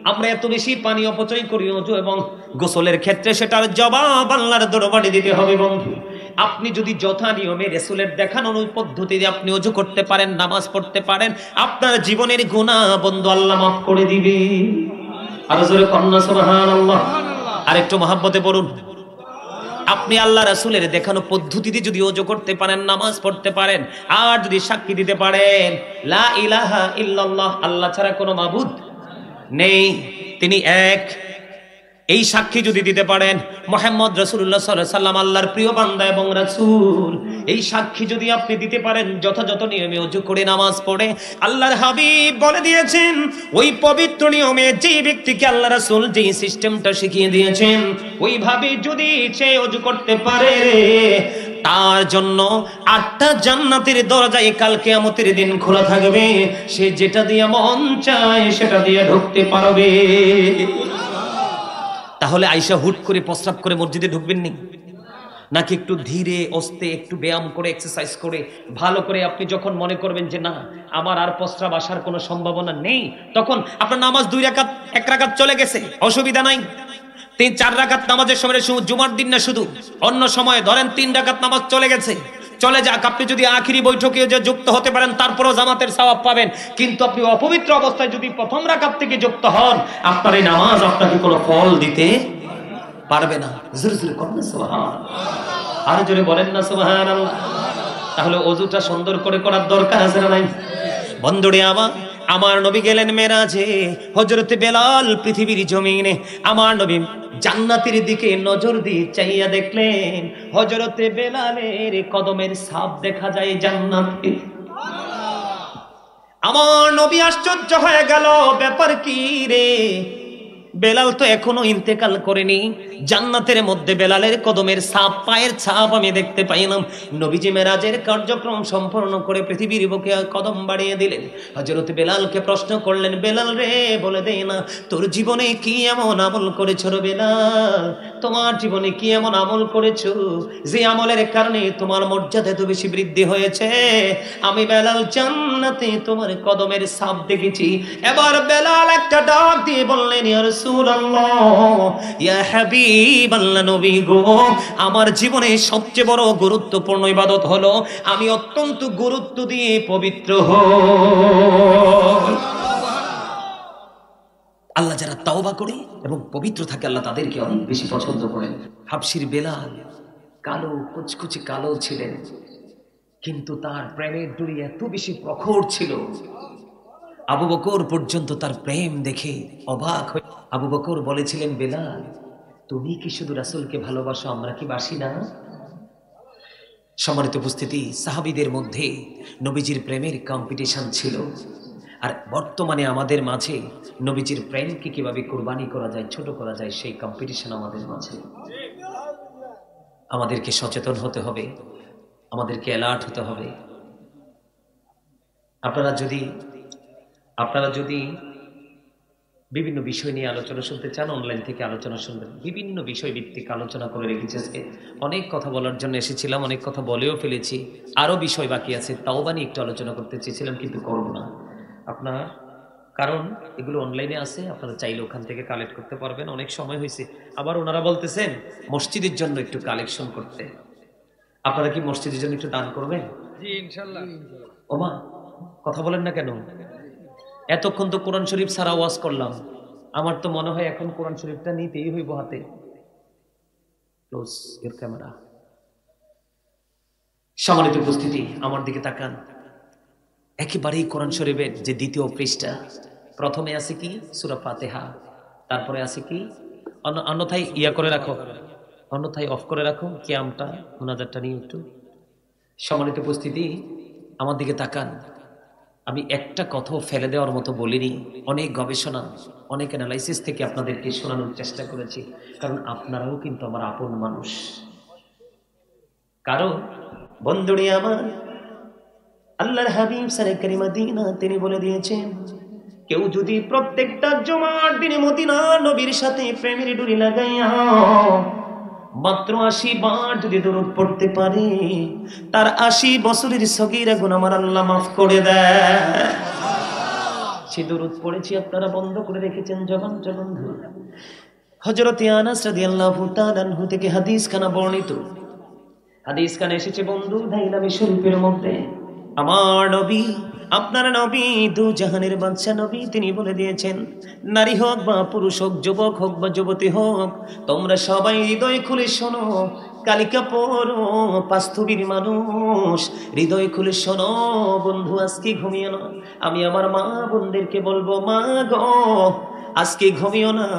আমরা এত বেশি পানি অপচয় করি ওযু এবং গোসলের ক্ষেত্রে, সেটার জবাব আল্লাহর দরবারে দিতে হবে বন্ধু। আপনি যদি যথা নিয়মে রাসূলের দেখানো পদ্ধতিতে আপনি ওযু করতে পারেন, নামাজ পড়তে পারেন, আপনার জীবনের গুনাহ বন্ধু আল্লাহ মাফ করে দিবে। আর জোরে কন্না সুবহানাল্লাহ। আর একটু মহব্বতে পড়ুন। আপনি আল্লাহ রাসূলের দেখানো পদ্ধতিতে যদি ওযু করতে পারেন, নামাজ পড়তে পারেন, আর যদি সাক্ষী দিতে পারেন লা ইলাহা ইল্লাল্লাহ, আল্লাহ ছাড়া কোনো মাবুদ নেই, তিনি এক, এই সাক্ষী যদি দিতে পারেন মুহাম্মদ রাসূলুল্লাহ সাল্লাল্লাহু আলাইহি সাল্লাম আল্লাহর প্রিয় বান্দা এবং রাসূল, এই সাক্ষী যদি আপনি দিতে পারেন যথাযথ নিয়মে ওযু করে নামাজ পড়ে, আল্লাহর হাবিব বলে দিয়েছেন ওই পবিত্র নিয়মে যে ব্যক্তিকে আল্লাহ রাসূল যে সিস্টেমটা শিখিয়ে দিয়েছেন ওইভাবে যদি সে ওযু করতে পারে, তার জন্য 8টা জান্নাতের দরজা কাল কিয়ামতের দিন খোলা থাকবে, সে যেটা দিয়ে মন চায় সেটা দিয়ে ঢুকতে পারবে। তাহলে আয়েশা হুট করে প্রস্রাব করে মসজিদে ঢুকবেন নি, নাকি একটু ধীরে আস্তে একটু ব্যায়াম করে এক্সারসাইজ করে ভালো করে আপনি যখন মনে করবেন যে না আমার আর প্রস্রাব আসার কোনো সম্ভাবনা নেই, তখন আপনার নামাজ 2 রাকাত 1 রাকাত চলে গেছে, অসুবিধা নাই। 3-4 রাকাত নামাজের সময় জুমার দিন না শুধু অন্য সময় ধরেন 3 রাকাত নামাজ চলে গেছে, চলে যাক। আপনি যদি আখিরি বৈঠকে যে যুক্ত হতে পারেন তারপরেও জামাতের সওয়াব পাবেন, কিন্তু আপনি অপবিত্র অবস্থায় যদি প্রথম রাকাত থেকে যুক্ত হন, আপনার এই নামাজ আপনাকে কোনো ফল দিতে পারবে না। জোরে জোরে বলেন না সুবহানাল্লাহ, আর জোরে বলেন না সুবহানাল্লাহ। তাহলে ওযুটা সুন্দর করে করার দরকার আছে না নাই? বন্ধুরে আমার নবী গেলেন মেরাজে, হযরতে বেলাল পৃথিবীর জমিনে আমার নবী জান্নাতের দিকে নজর দিয়ে চাইয়া দেখলেন হযরতে বেলালের কদমের ছাপ দেখা যায় জান্নাতে। আমার নবী আশ্চর্য হয়ে গেল, ব্যাপার কি রে? বেলাল তো এখনো ইন্তেকাল করেনি, জান্নাতের মধ্যে বেলালের কদমের ছাপ, পায়ের ছাপ আমি দেখতে পাইলাম। নবীজি মেরাজের কার্যক্রম সম্পন্ন করে পৃথিবীর বুকে কদম বাড়িয়ে দিলেন। হযরত বেলালকে প্রশ্ন করলেন, বেলাল রে বলে দে না তোর জীবনে কি এমন আমল করেছো রে বেলাল? তোমার জীবনে কি এমন আমল করেছো যে আমলের কারণে তোমার মর্যাদা এত বেশি বৃদ্ধি হয়েছে? আমি বেলাল জান্নাতে তোমার কদমের ছাপ দেখেছি। এবার বেলাল একটা ডাক দিয়ে বললেন, ইয়া রাসূলুল্লাহ, ইয়া হাবিবাল্লাহ নবী গো, আমার জীবনে সবচেয়ে বড় গুরুত্বপূর্ণ ইবাদত হলো আমি অত্যন্ত গুরুত্ব দিয়ে পবিত্র হই। আল্লাহ যারা তাওবা করে এবং পবিত্র থাকে আল্লাহ তাদেরকে অনেক বেশি পছন্দ করেন। হাবশির বেলাল কালো, কুচকুচে কালো ছিলেন, কিন্তু তার প্রেমের ডুরি এত বেশি প্রখর ছিল, আবু বকর পর্যন্ত তার প্রেম দেখে অবাক হয়ে আবু বকর বলেছিলেন, বেলাল তুমি কি শুধু রাসূলকে ভালোবাসো, আমরা কি বাসি না? সম্মানিত উপস্থিতি, সাহাবীদের মধ্যে নবীজির প্রেমের কম্পিটিশন ছিল, আর বর্তমানে আমাদের মাঝে নবীজির প্রেমকে কিভাবে কুরবানি করা যায়, ছোট করা যায়, সেই কম্পিটিশন আমাদের মাঝে। আমাদেরকে সচেতন হতে হবে, আমাদেরকে অ্যালার্ট হতে হবে। আপনারা যদি বিভিন্ন বিষয় নিয়ে আলোচনা শুনতে চান, অনলাইন থেকে আলোচনা শুনবেন। বিভিন্ন বিষয় ভিত্তিক আলোচনা করে রেখেছি। আজকে অনেক কথা বলার জন্য এসেছিলাম, অনেক কথা বলেও ফেলেছি। আরও বিষয় বাকি আছে, তাও নিয়ে একটু আলোচনা করতে চেয়েছিলাম, কিন্তু করব না। কারণ এগুলো অনলাইনে আছে, আপনারা চাইলে ওখান থেকে কালেক্ট করতে পারবেন। অনেক সময় হয়েছে, আবার ওনারা বলতেছেন মসজিদের জন্য একটু কালেকশন করতে। আপনারা কি মসজিদের জন্য একটু দান করবেন? জি ইনশাআল্লাহ। ওমা, কথা বলেন না কেন? এতক্ষণ তো কোরআন শরীফ ছাড়া ওয়াজ করলাম। আমার তো মনে হয় এখন কোরআন শরীফটা নিতেই হইব হাতে। Close your camera. সম্মানিত উপস্থিতি, আমার দিকে তাকান। একেবারেই কোরআন শরীফের যে দ্বিতীয় পৃষ্ঠা, প্রথমে আছে কি? সূরা ফাতিহা। তারপরে আছে কি? অন্যথায় করে রাখো, অন্যথায় অফ করে রাখো কিয়ামটা, মুনাজাতটা নিয়ে একটু। সম্মানিত উপস্থিতি, আমার দিকে তাকান। আমি একটা কথাও ফেলে দেওয়ার মতো বলিনি। অনেক গবেষণা, অনেক অ্যানালাইসিস থেকে আপনাদেরকে শোনানোর চেষ্টা করেছি, কারণ আপনারাও কিন্তু আমার আপন মানুষ। কারণ বন্ধুরে আমার, আল্লাহর হাবিব সরকারি মদিনা তিনি বলে দিয়েছেন, কেউ যদি প্রত্যেকটা জুমার দিনে মদিনা নবীর সাথে প্রেমের ডুরি লাগাইয়া মাত্র 80 বার যদি দরুদ পড়তে পারে, তার 80 বছরের সগীরা গুনাহ আমার আল্লাহ মাফ করে দেয়। সে দরুদ পড়েছি, আপনারা বন্ধ করে রেখেছেন জবানটা বন্ধু। হযরত আনাস রাদিয়াল্লাহু তাআলা আনহু থেকে হাদিস খানা বর্ণিত। হাদিস খানা এসেছে বন্ধু দাইলামি শরীফের মধ্যে। আমার নবী, আপনার নবী, দু জাহানের বাদশা নবী, তিনি বলে দিয়েছেন, নারী হোক বা পুরুষ হোক, যুবক হোক বা যুবতী হোক, তোমরা সবাই হৃদয় খুলে শোনো, কালিকা পড়ো, পাঁচথবির মানুষ, হৃদয় খুলে শোনো বন্ধু, আজকে ঘুমিও না। আমি আমার মা বোনদেরকে বলবো, মা গো আজকে ঘুমিও না।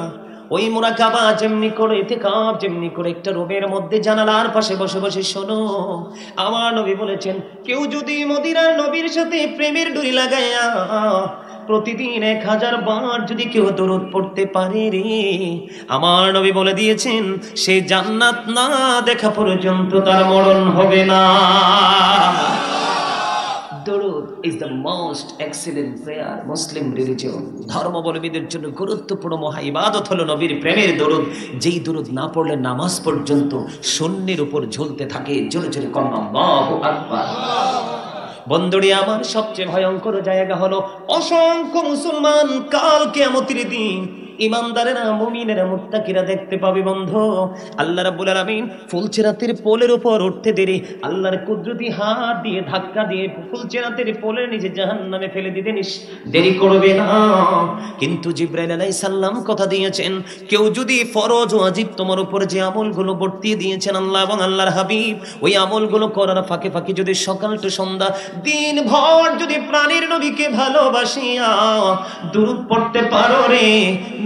ওই মুরাকাবা যেমনি করে, ইতিকাফ যেমনি করে একটা রুমের মধ্যে জানালার পাশে বসে বসে শোনো। আমার নবী বলেছেন, কেউ যদি মদিনার নবীর সাথে প্রেমের ডুরি লাগাইয়া প্রতিদিন 1000 বার যদি কেউ দরুদ পড়তে পারে রে, আমার নবী বলে দিয়েছেন, সে জান্নাত না দেখা পর্যন্ত তার মরণ হবে না। দরুদ is the most excellent prayer Muslim religion. ধর্মাবলম্বীদের জন্য গুরুত্বপূর্ণ মহা ইবাদত হলো নবীর প্রেমের দরুদ। যেই দরুদ না পড়লে নামাজ পর্যন্ত শূন্যের উপর ঝুলতে থাকে। জোরে জোরে কন্যা আল্লাহু আকবার। বন্ধুরে আমার, সবচেয়ে ভয়ঙ্কর জায়গা হলো অসংখ্য মুসলমান কাল কিয়ামতের দিন ইমানদারেরা, মুমিনেরা, মুত্তাকিরা দেখতে পাবে বন্ধু, আল্লাহ রাব্বুল আলামিন ফুলচেরাতের পোলের উপর উঠতে দেরি আল্লাহর কুদরতি হাত দিয়ে ধাক্কা দিয়ে ফুলচেরাতের পোলের নিচে জাহান্নামে ফেলে দিতে দেরি করবে না। কিন্তু জিবরাইল আলাইহিস সালাম কথা দিয়েছেন, কেউ যদি ফরজ ওয়াজিব তোমার উপর যে আমলগুলো বর্তিয়ে দিয়েছেন আল্লাহ এবং আল্লাহর হাবিব, ওই আমলগুলো করার ফাঁকে ফাঁকে যদি সকাল টু সন্ধ্যা দিন ভর যদি প্রাণের নবীকে ভালোবাসিয়া দুরূদ পড়তে পারো রে,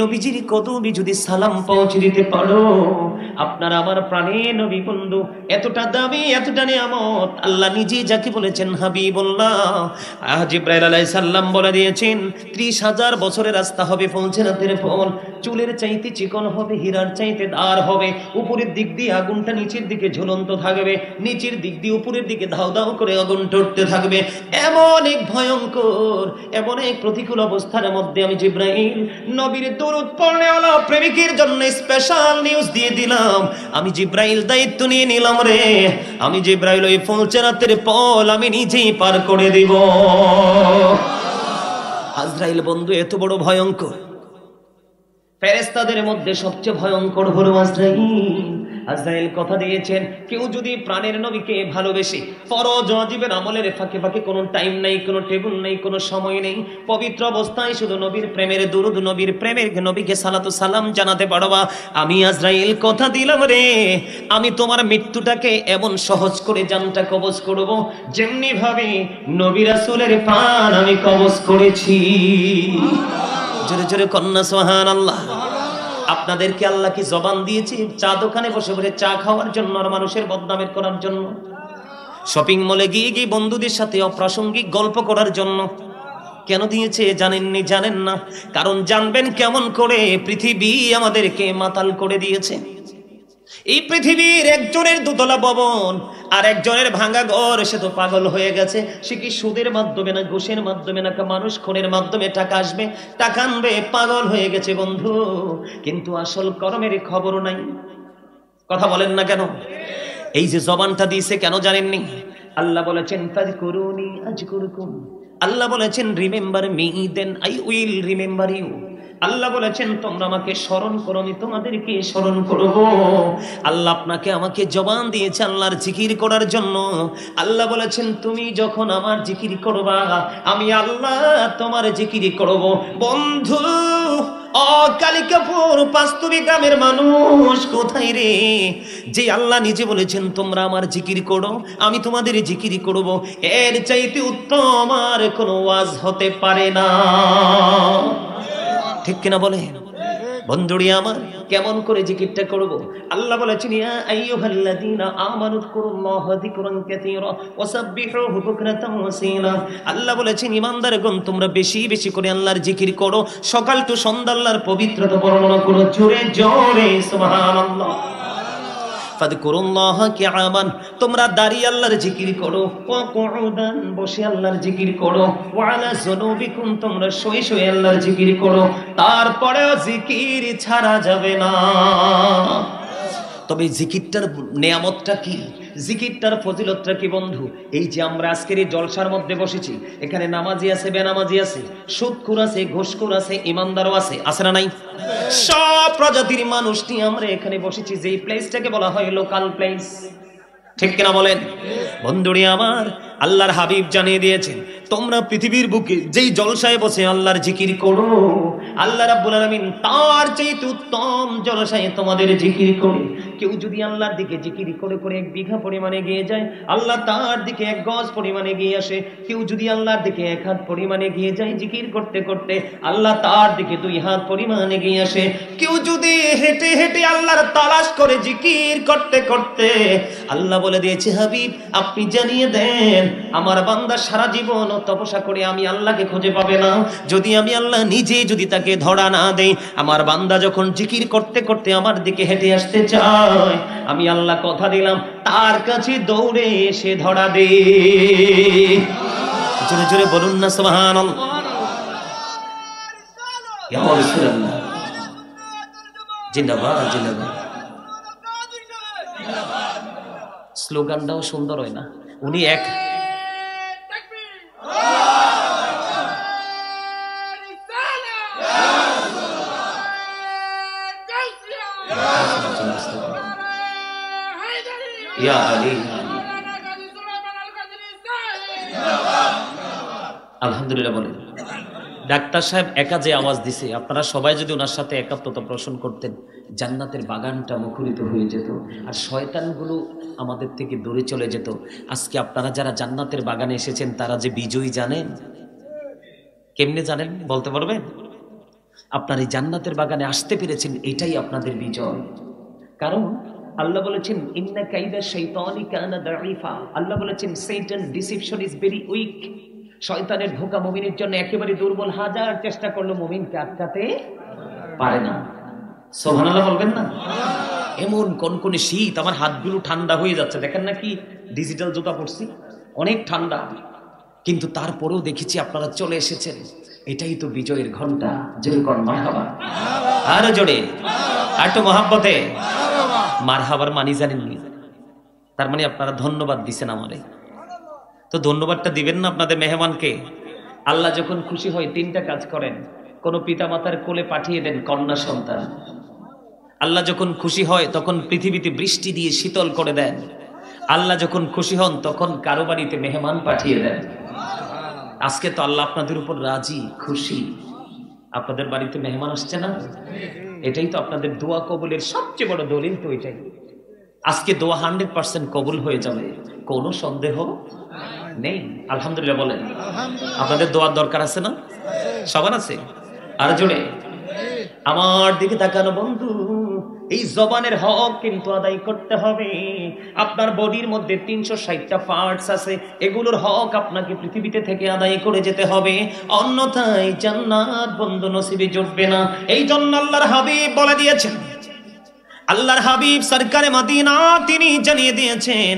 নবীজির কদমে যদি সালাম পৌঁছে দিতে পারো, আপনার আমার প্রাণের নবী বন্ধু এতটা দামি, এতটা নিয়ামত আল্লাহ নিজে যাকে বলেছেন হাবিবুল্লাহ। জিবরাইল আলাইহিস সালাম বলে দিয়েছেন, 30,000 বছরের রাস্তা হবে ফুলচেরাতের ফল, চুলের চাইতে চিকন হবে, হীরার চাইতে দার হবে, উপরের দিক দিয়ে আগুনটা নিচের দিকে ঝুলন্ত থাকবে, নিচের দিক দিয়ে উপরের দিকে ধাও ধাও করে আগুন টরতে থাকবে। এমন এক ভয়ঙ্কর, এমন এক প্রতিকূল অবস্থার মধ্যে আমি জিবরাইল নবীর দরুদ পড়নেওয়ালা প্রেমিকের জন্য স্পেশাল নিউজ দিয়ে দিলাম। আমি জিবরাইল দায়িত্ব নিয়ে নিলাম রে, আমি জিবরাইল ওই ফুলচেরাতের পল আমি নিজেই পার করে দিব। আজরাইল বন্ধু এত বড় ভয়ঙ্কর, ফেরেশতাদের মধ্যে সবচেয়ে ভয়ঙ্কর হলো আজরাইল। আজরাইল কথা দিয়েছেন, কেউ যদি প্রাণের নবীকে ভালোবেসে ফরজ ওয়াজিবের আমলের ফাঁকে ফাঁকে কোনো টাইম নাই, কোনো টেবিল নেই, কোনো সময় নেই, পবিত্র অবস্থায় শুধু নবীর প্রেমের দুরূদ, নবীর প্রেমের নবীকে সালাতু সালাম জানাতে পারবা, আমি আজরাইল কথা দিলাম রে, আমি তোমার মৃত্যুটাকে এমন সহজ করে জানটা কবজ করব, যেমনি ভাবে নবী রাসূলের প্রাণ আমি কবজ করেছি। জোরে জোরে কন্যা সুবহানাল্লাহ। আপনাদেরকে আল্লাহ কি জবান দিয়েছে চা দোকানে বসে বসে চা খাওয়ার জন্য আর মানুষের বদনামের করার জন্য? শপিং মলে গিয়ে গিয়ে বন্ধুদের সাথে অপ্রাসঙ্গিক গল্প করার জন্য? কেন দিয়েছে জানেননি? জানেন না? কারণ জানবেন কেমন করে? পৃথিবী আমাদেরকে মাতাল করে দিয়েছে। এই পৃথিবীর একজনের দোতলা ভবন আর একজনের ভাঙা ঘর, সে তো পাগল হয়ে গেছে। সে কি সুদের মাধ্যমে না ঘুষের মাধ্যমে না মানুষ খুনের মাধ্যমে টাকা আসবে, টাকা আনবে, পাগল হয়ে গেছে বন্ধু। কিন্তু আসল কর্মের খবর নাই। কথা বলেন না কেন? এই যে জবানটা দিয়েছে কেন জানেননি? আল্লাহ বলেছেন ফাযকুরুনি আযকুরকুম। আল্লাহ বলেছেন remember me then I will remember you. Allah বলেছেন তোমরা আমাকে স্মরণ করো, আমি তোমাদেরকে স্মরণ করব। আল্লাহ আপনাকে আমাকে জবান দিয়েছে আল্লাহর জিকির করার জন্য। আল্লাহ বলেছেন তুমি যখন আমার জিকির করবা, আমি আল্লাহ তোমার জিকির করব। বন্ধু ও কালিকাপুর পাঁচতুবি গ্রামের মানুষ কোথায় রে? যে আল্লাহ নিজে বলেছেন তোমরা আমার জিকির করো, আমি তোমাদের জিকির করব, এর চাইতে উত্তম আর কোনো ওয়াজ হতে পারে না। ঠিক কিনা বলে বন্ধুরি আমার? কেমন করে জিকিরটা করব? আল্লাহ বলেছেন ইয়া আইয়ুহাল্লাযীনা আমানু যকুরুল্লাহা যিকরান কাসীরা ওয়াসাব্বিহুহু বুকরাতান ওয়াসীলা। আল্লাহ বলেছেন ঈমানদারগণ তোমরা বেশি বেশি করে আল্লাহর জিকির করো, সকাল টু সন্ধ্যা আল্লাহর পবিত্রতা বর্ণনা করো জোরে জোরে সুবহানাল্লাহ। ফাযকুরুল্লাহা কিয়ামান, তোমরা দাঁড়িয়ে আল্লাহর জিকির করো, ওয়া কুউদান বসে আল্লাহর জিকির করো, ওয়া আলা যুনুবিকুম তোমরা শুয়ে শুয়ে আল্লাহর জিকির করো। তারপরেও জিকির ছাড়া যাবে না। তবে জিকিরটার নিয়ামতটা কি, জিকিরটার ফজিলতটা কি বন্ধু? এই যে আমরা আজকের এই জলসার মধ্যে বসেছি, এখানে নামাজি আছে, বেনামাজি আছে, সুদখোর আছে, ঘুষখোর আছে, ইমানদারও আছে, আছে না নাই? সব প্রজাতির মানুষ নিয়ে আমরা এখানে বসেছি। যেই প্লেসটাকে বলা হয় লোকাল প্লেস। ঠিক কিনা বলেন বন্ধুরি আমার? আল্লাহর হাবিব জানিয়ে দিয়েছেন তোমরা পৃথিবীর বুকে যেই জলসায় বসে আল্লাহর জিকির করো, আল্লাহ রাব্বুল আলামিন তার চাইতে উত্তম জলসায় তোমাদের জিকির করে। কেউ যদি আল্লাহর দিকে জিকির করে করে 1 বিঘা পরিমাণে গিয়ে যায়, আল্লাহ তার দিকে 1 গজ পরিমাণে গিয়ে আসে। কেউ যদি আল্লাহর দিকে 1 হাত পরিমাণে গিয়ে যায় জিকির করতে করতে, আল্লাহ তার দিকে 2 হাত পরিমাণে গিয়ে আসে। কেউ যদি হেঁটে হেঁটে আল্লাহর তালাশ করে জিকির করতে করতে, আল্লাহ বলে দিয়েছে হাবিব আপনি জানিয়ে দেন আমার বান্দা সারা জীবন তপস্যা করে আমি আল্লাহকে খুঁজে পাবে না, যদি আমি আল্লাহ নিজে যদি তাকে ধরা না দেই। আমার বান্দা যখন জিকির করতে করতে আমার দিকে হেঁটে আসতে চায়, আমি আল্লাহ কথা দিলাম তার কাছে দৌড়ে এসে ধরা দে। জোরে জোরে বলুন না সুবহানাল্লাহ। ইয়া রাসূলুল্লাহ জিন্দাবাদ জিন্দাবাদ। স্লোগানটাও সুন্দর হয় না? উনি এক আলহামদুলিল্লাহ বলেন। ডাক্তার সাহেব একা যে আওয়াজ দিছে, আপনারা সবাই যদি ওনার সাথে একাত্মতা পোষণ করতেন, জান্নাতের বাগানটা মুখরিত হয়ে যেত আর শয়তানগুলো আমাদের থেকে দূরে চলে যেত। আজকে আপনারা যারা জান্নাতের বাগানে এসেছেন তারা যে বিজয়ী জানেন? কেমনে জানেন বলতে পারবেন? আপনার এই জান্নাতের বাগানে আসতে পেরেছেন, এটাই আপনাদের বিজয়। কারণ আল্লাহ বলেছেন ইন্না কাইদা শাইতানি কানা দাঈফা। আল্লাহ বলেছেন শয়তান ডিসিপশন ইজ ভেরি উইক। শয়তানের ধোঁকা মুমিনের জন্য একেবারে দুর্বল, হাজার চেষ্টা করলে মুমিনকে আটকাতে পারে না। সুবহানাল্লাহ বলবেন না? এমন কনকনে শীত, আমার হাতগুলো ঠান্ডা হয়ে যাচ্ছে। দেখেন না কি ডিজিটাল জুতা পরছি, অনেক ঠান্ডা, কিন্তু তারপরেও দেখেছি আপনারা চলে এসেছেন। এটাই তো বিজয়ের ঘন্টা। যেরকম মারহাবা, আরো জোরে, আর তো মহাব্বতে মারহাবার মানি জানেননি? তার মানে আপনারা ধন্যবাদ দিচ্ছেন আমারে। তো ধন্যবাদটা দিবেন না আপনাদের মেহমানকে? আল্লাহ যখন খুশি হয় 3টা কাজ করেন। কোন পিতা মাতার কোলে পাঠিয়ে দেন কন্যা সন্তান। আল্লাহ যখন খুশি হয় তখন পৃথিবীতে বৃষ্টি দিয়ে শীতল করে দেন। আল্লাহ যখন খুশি হন তখন কারো বাড়িতে মেহমান পাঠিয়ে দেন। আজকে তো আল্লাহ আপনাদের উপর রাজি, খুশি। আপনাদের বাড়িতে মেহমান আসছে না? এটাই তো আপনাদের দোয়া কবুলের সবচেয়ে বড় দলিল। তো এটাই আজকে দোয়া 100% কবুল হয়ে যাবে, কোনো সন্দেহ নেই। আলহামদুলিল্লাহ বলেন। আপনাদের দোয়ার দরকার আছে না? সবার আছে। আর জোরে আমার দিকে তাকানো বন্ধু, এই জবানের হক কিন্তু আদায় করতে হবে। আপনার বডির মধ্যে 360টা পার্টস আছে, এগুলোর হক আপনাকে পৃথিবীতে থেকে আদায় করে যেতে হবে, অন্যথায় জান্নাত বন্ধু নসিবে জুটবে না। এই জন্য আল্লাহর হাবিব বলে দিয়েছেন, আল্লাহর হাবিব সরকারে মদিনা তিনি জানিয়ে দিয়েছেন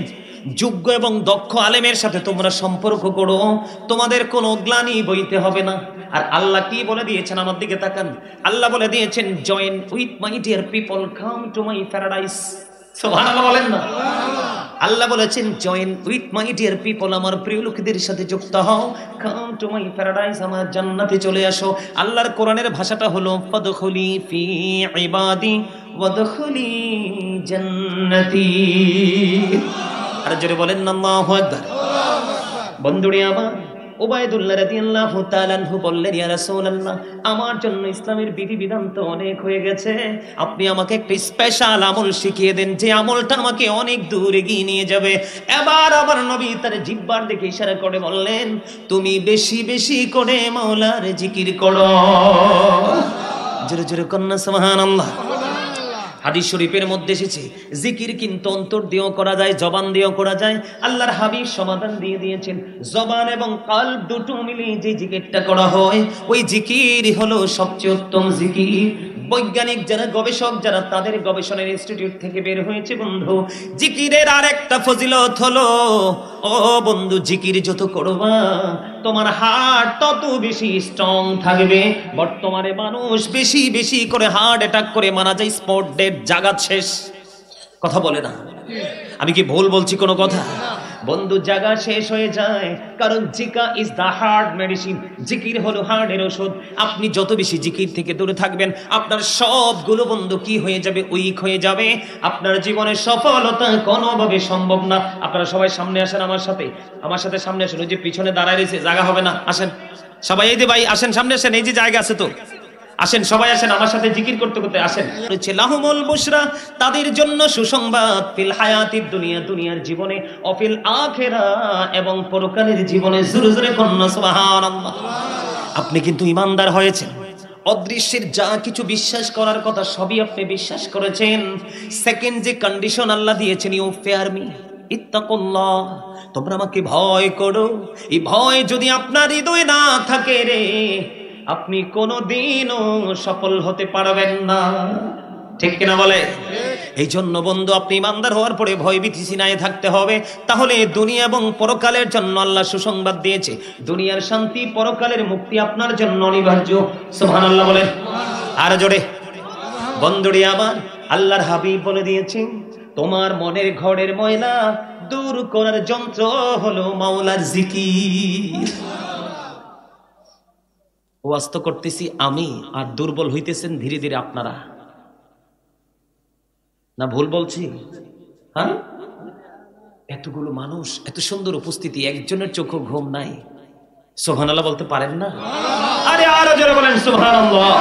যোগ্য এবং দক্ষ আলেমের সাথে তোমরা সম্পর্ক করো, তোমাদের কোনো গ্লানি বইতে হবে না। আর আল্লাহ কি বলে দিয়েছেন, আমার দিকে তাকান, আল্লাহ বলে দিয়েছেন join with my dear people, come to my paradise. সুবহানাল্লাহ বলেন না? আল্লাহ বলেছেন join with my dear people, আমার প্রিয় লোকদের সাথে যুক্ত হও, কাম টু মাই প্যারাডাইস, আমার জান্নাতে চলে আসো। আল্লাহর কোরআনের ভাষাটা হলো ফাদখুলি ফি ইবাদি ওয়াদখুলি জান্নাতি। আর জোরে বলেন না আল্লাহু আকবার। বন্ধুরে আমার, উবাইদুল্লাহ রাদিয়াল্লাহু তাআলা আনহু বললেন, ইয়া রাসূলুল্লাহ, আমার জন্য ইসলামের বিধিবিধান তো অনেক হয়ে গেছে, আপনি আমাকে একটা স্পেশাল আমল শিখিয়ে দেন, যে আমলটা আমাকে অনেক দূর এগিয়ে নিয়ে যাবে। এবার আমার নবী তার জিহ্বার দিকে ইশারা করে বললেন, তুমি বেশি বেশি করে মাওলার জিকির করো। জোরে জোরে কন্যা সুবহানাল্লাহ। হাদিস শরীফের মধ্যে এসেছে জিকির কিন্তু অন্তর দিয়েও করা যায়, জবান দিয়েও করা যায়। আল্লাহর হাবিব সমাধান দিয়ে দিয়েছেন, জবান এবং কলব দুটো মিলিয়ে যে জিকিরটা করা হয়, ওই জিকির হলো সবচেয়ে উত্তম জিকির। বৈজ্ঞানিক যারা গবেষক যারা, তাদের গবেষণার ইনস্টিটিউট থেকে বের হয়েছে বন্ধু, জিকিরের আরেকটা ফজিলত হলো, ও বন্ধু, জিকির যত করবা তোমার হার্ট তত বেশি স্ট্রং থাকবে। বর্তমানে মানুষ বেশি বেশি করে হার্ট অ্যাটাক করে মারা যায়, স্পট ডেড, জাগাত শেষ। কথা বলে না? আমি কি ভুল বলছি কোনো কথা? বন্ধু, জায়গা শেষ হয়ে যায়, কারণ জিকা ইজ দা হার্ট মেডিসিন। জিকির হলো হার্টের ওষুধ। আপনি যত বেশি জিকির থেকে দূরে থাকবেন, আপনার সবগুলো বন্ধু কি হয়ে যাবে? উইক হয়ে যাবে। আপনার জীবনের সফলতা কোনোভাবে সম্ভব না। আপনারা সবাই সামনে আসেন, আমার সাথে সামনে আসেন। ওই যে পিছনে দাঁড়ায় রয়েছে, জায়গা হবে না, আসেন সবাই। এই যে ভাই আসেন, সামনে আসেন, এই যে জায়গা আছে তো, আসেন সবাই আসেন, আমার সাথে জিকির করতে করতে আসেন। লাহুমুল বুশরা, তাদের জন্য সুসংবাদ, ফিল হায়াতিদ দুনিয়া, দুনিয়ার জীবনে, অফিল আখিরাহ, এবং পরকালের জীবনে। জোরে জোরে কন্যা সুবহানাল্লাহ। আপনি কিন্তু ঈমানদার হয়েছেন, অদৃশ্যের যা কিছু বিশ্বাস করার কথা সবই আপনি বিশ্বাস করেছেন। সেকেন্ড যে কন্ডিশন আল্লাহ দিয়েছেন, ইউ ফেয়ার মি, ইত্তাকুল্লাহ, তোমরা আমাকে ভয় করো। এই ভয় যদি আপনার হৃদয়ে না থাকে রে, আপনি কোনোদিনও সফল হতে পারবেন না। ঠিক কিনা বলে? এই জন্য বন্ধু, আপনি ইমানদার হওয়ার পরে ভয়ভীতি সিনায় থাকতে হবে। তাহলে দুনিয়া এবং পরকালের জন্য আল্লাহ সুসংবাদ দিয়েছে, দুনিয়ার শান্তি, পরকালের মুক্তি আপনার জন্য অনিবার্য। সুবহানাল্লাহ বলে আর জোরে। বন্ধুরে আমার, আল্লাহর হাবিব বলে দিয়েছেন, তোমার মনের ঘরের ময়লা দূর করার যন্ত্র হলো মাওলার জিকির। ওয়াজ তো করতেছি আমি, আর দুর্বল হইতেছেন ধীরে ধীরে আপনারা। না ভুল বলছি? হ্যাঁ, এতগুলো মানুষ, এত সুন্দর উপস্থিতি, একজনের চোখে ঘুম নাই। সুবহানাল্লাহ বলতে পারেন না? আরে আরো জোরে বলেন সুবহানাল্লাহ।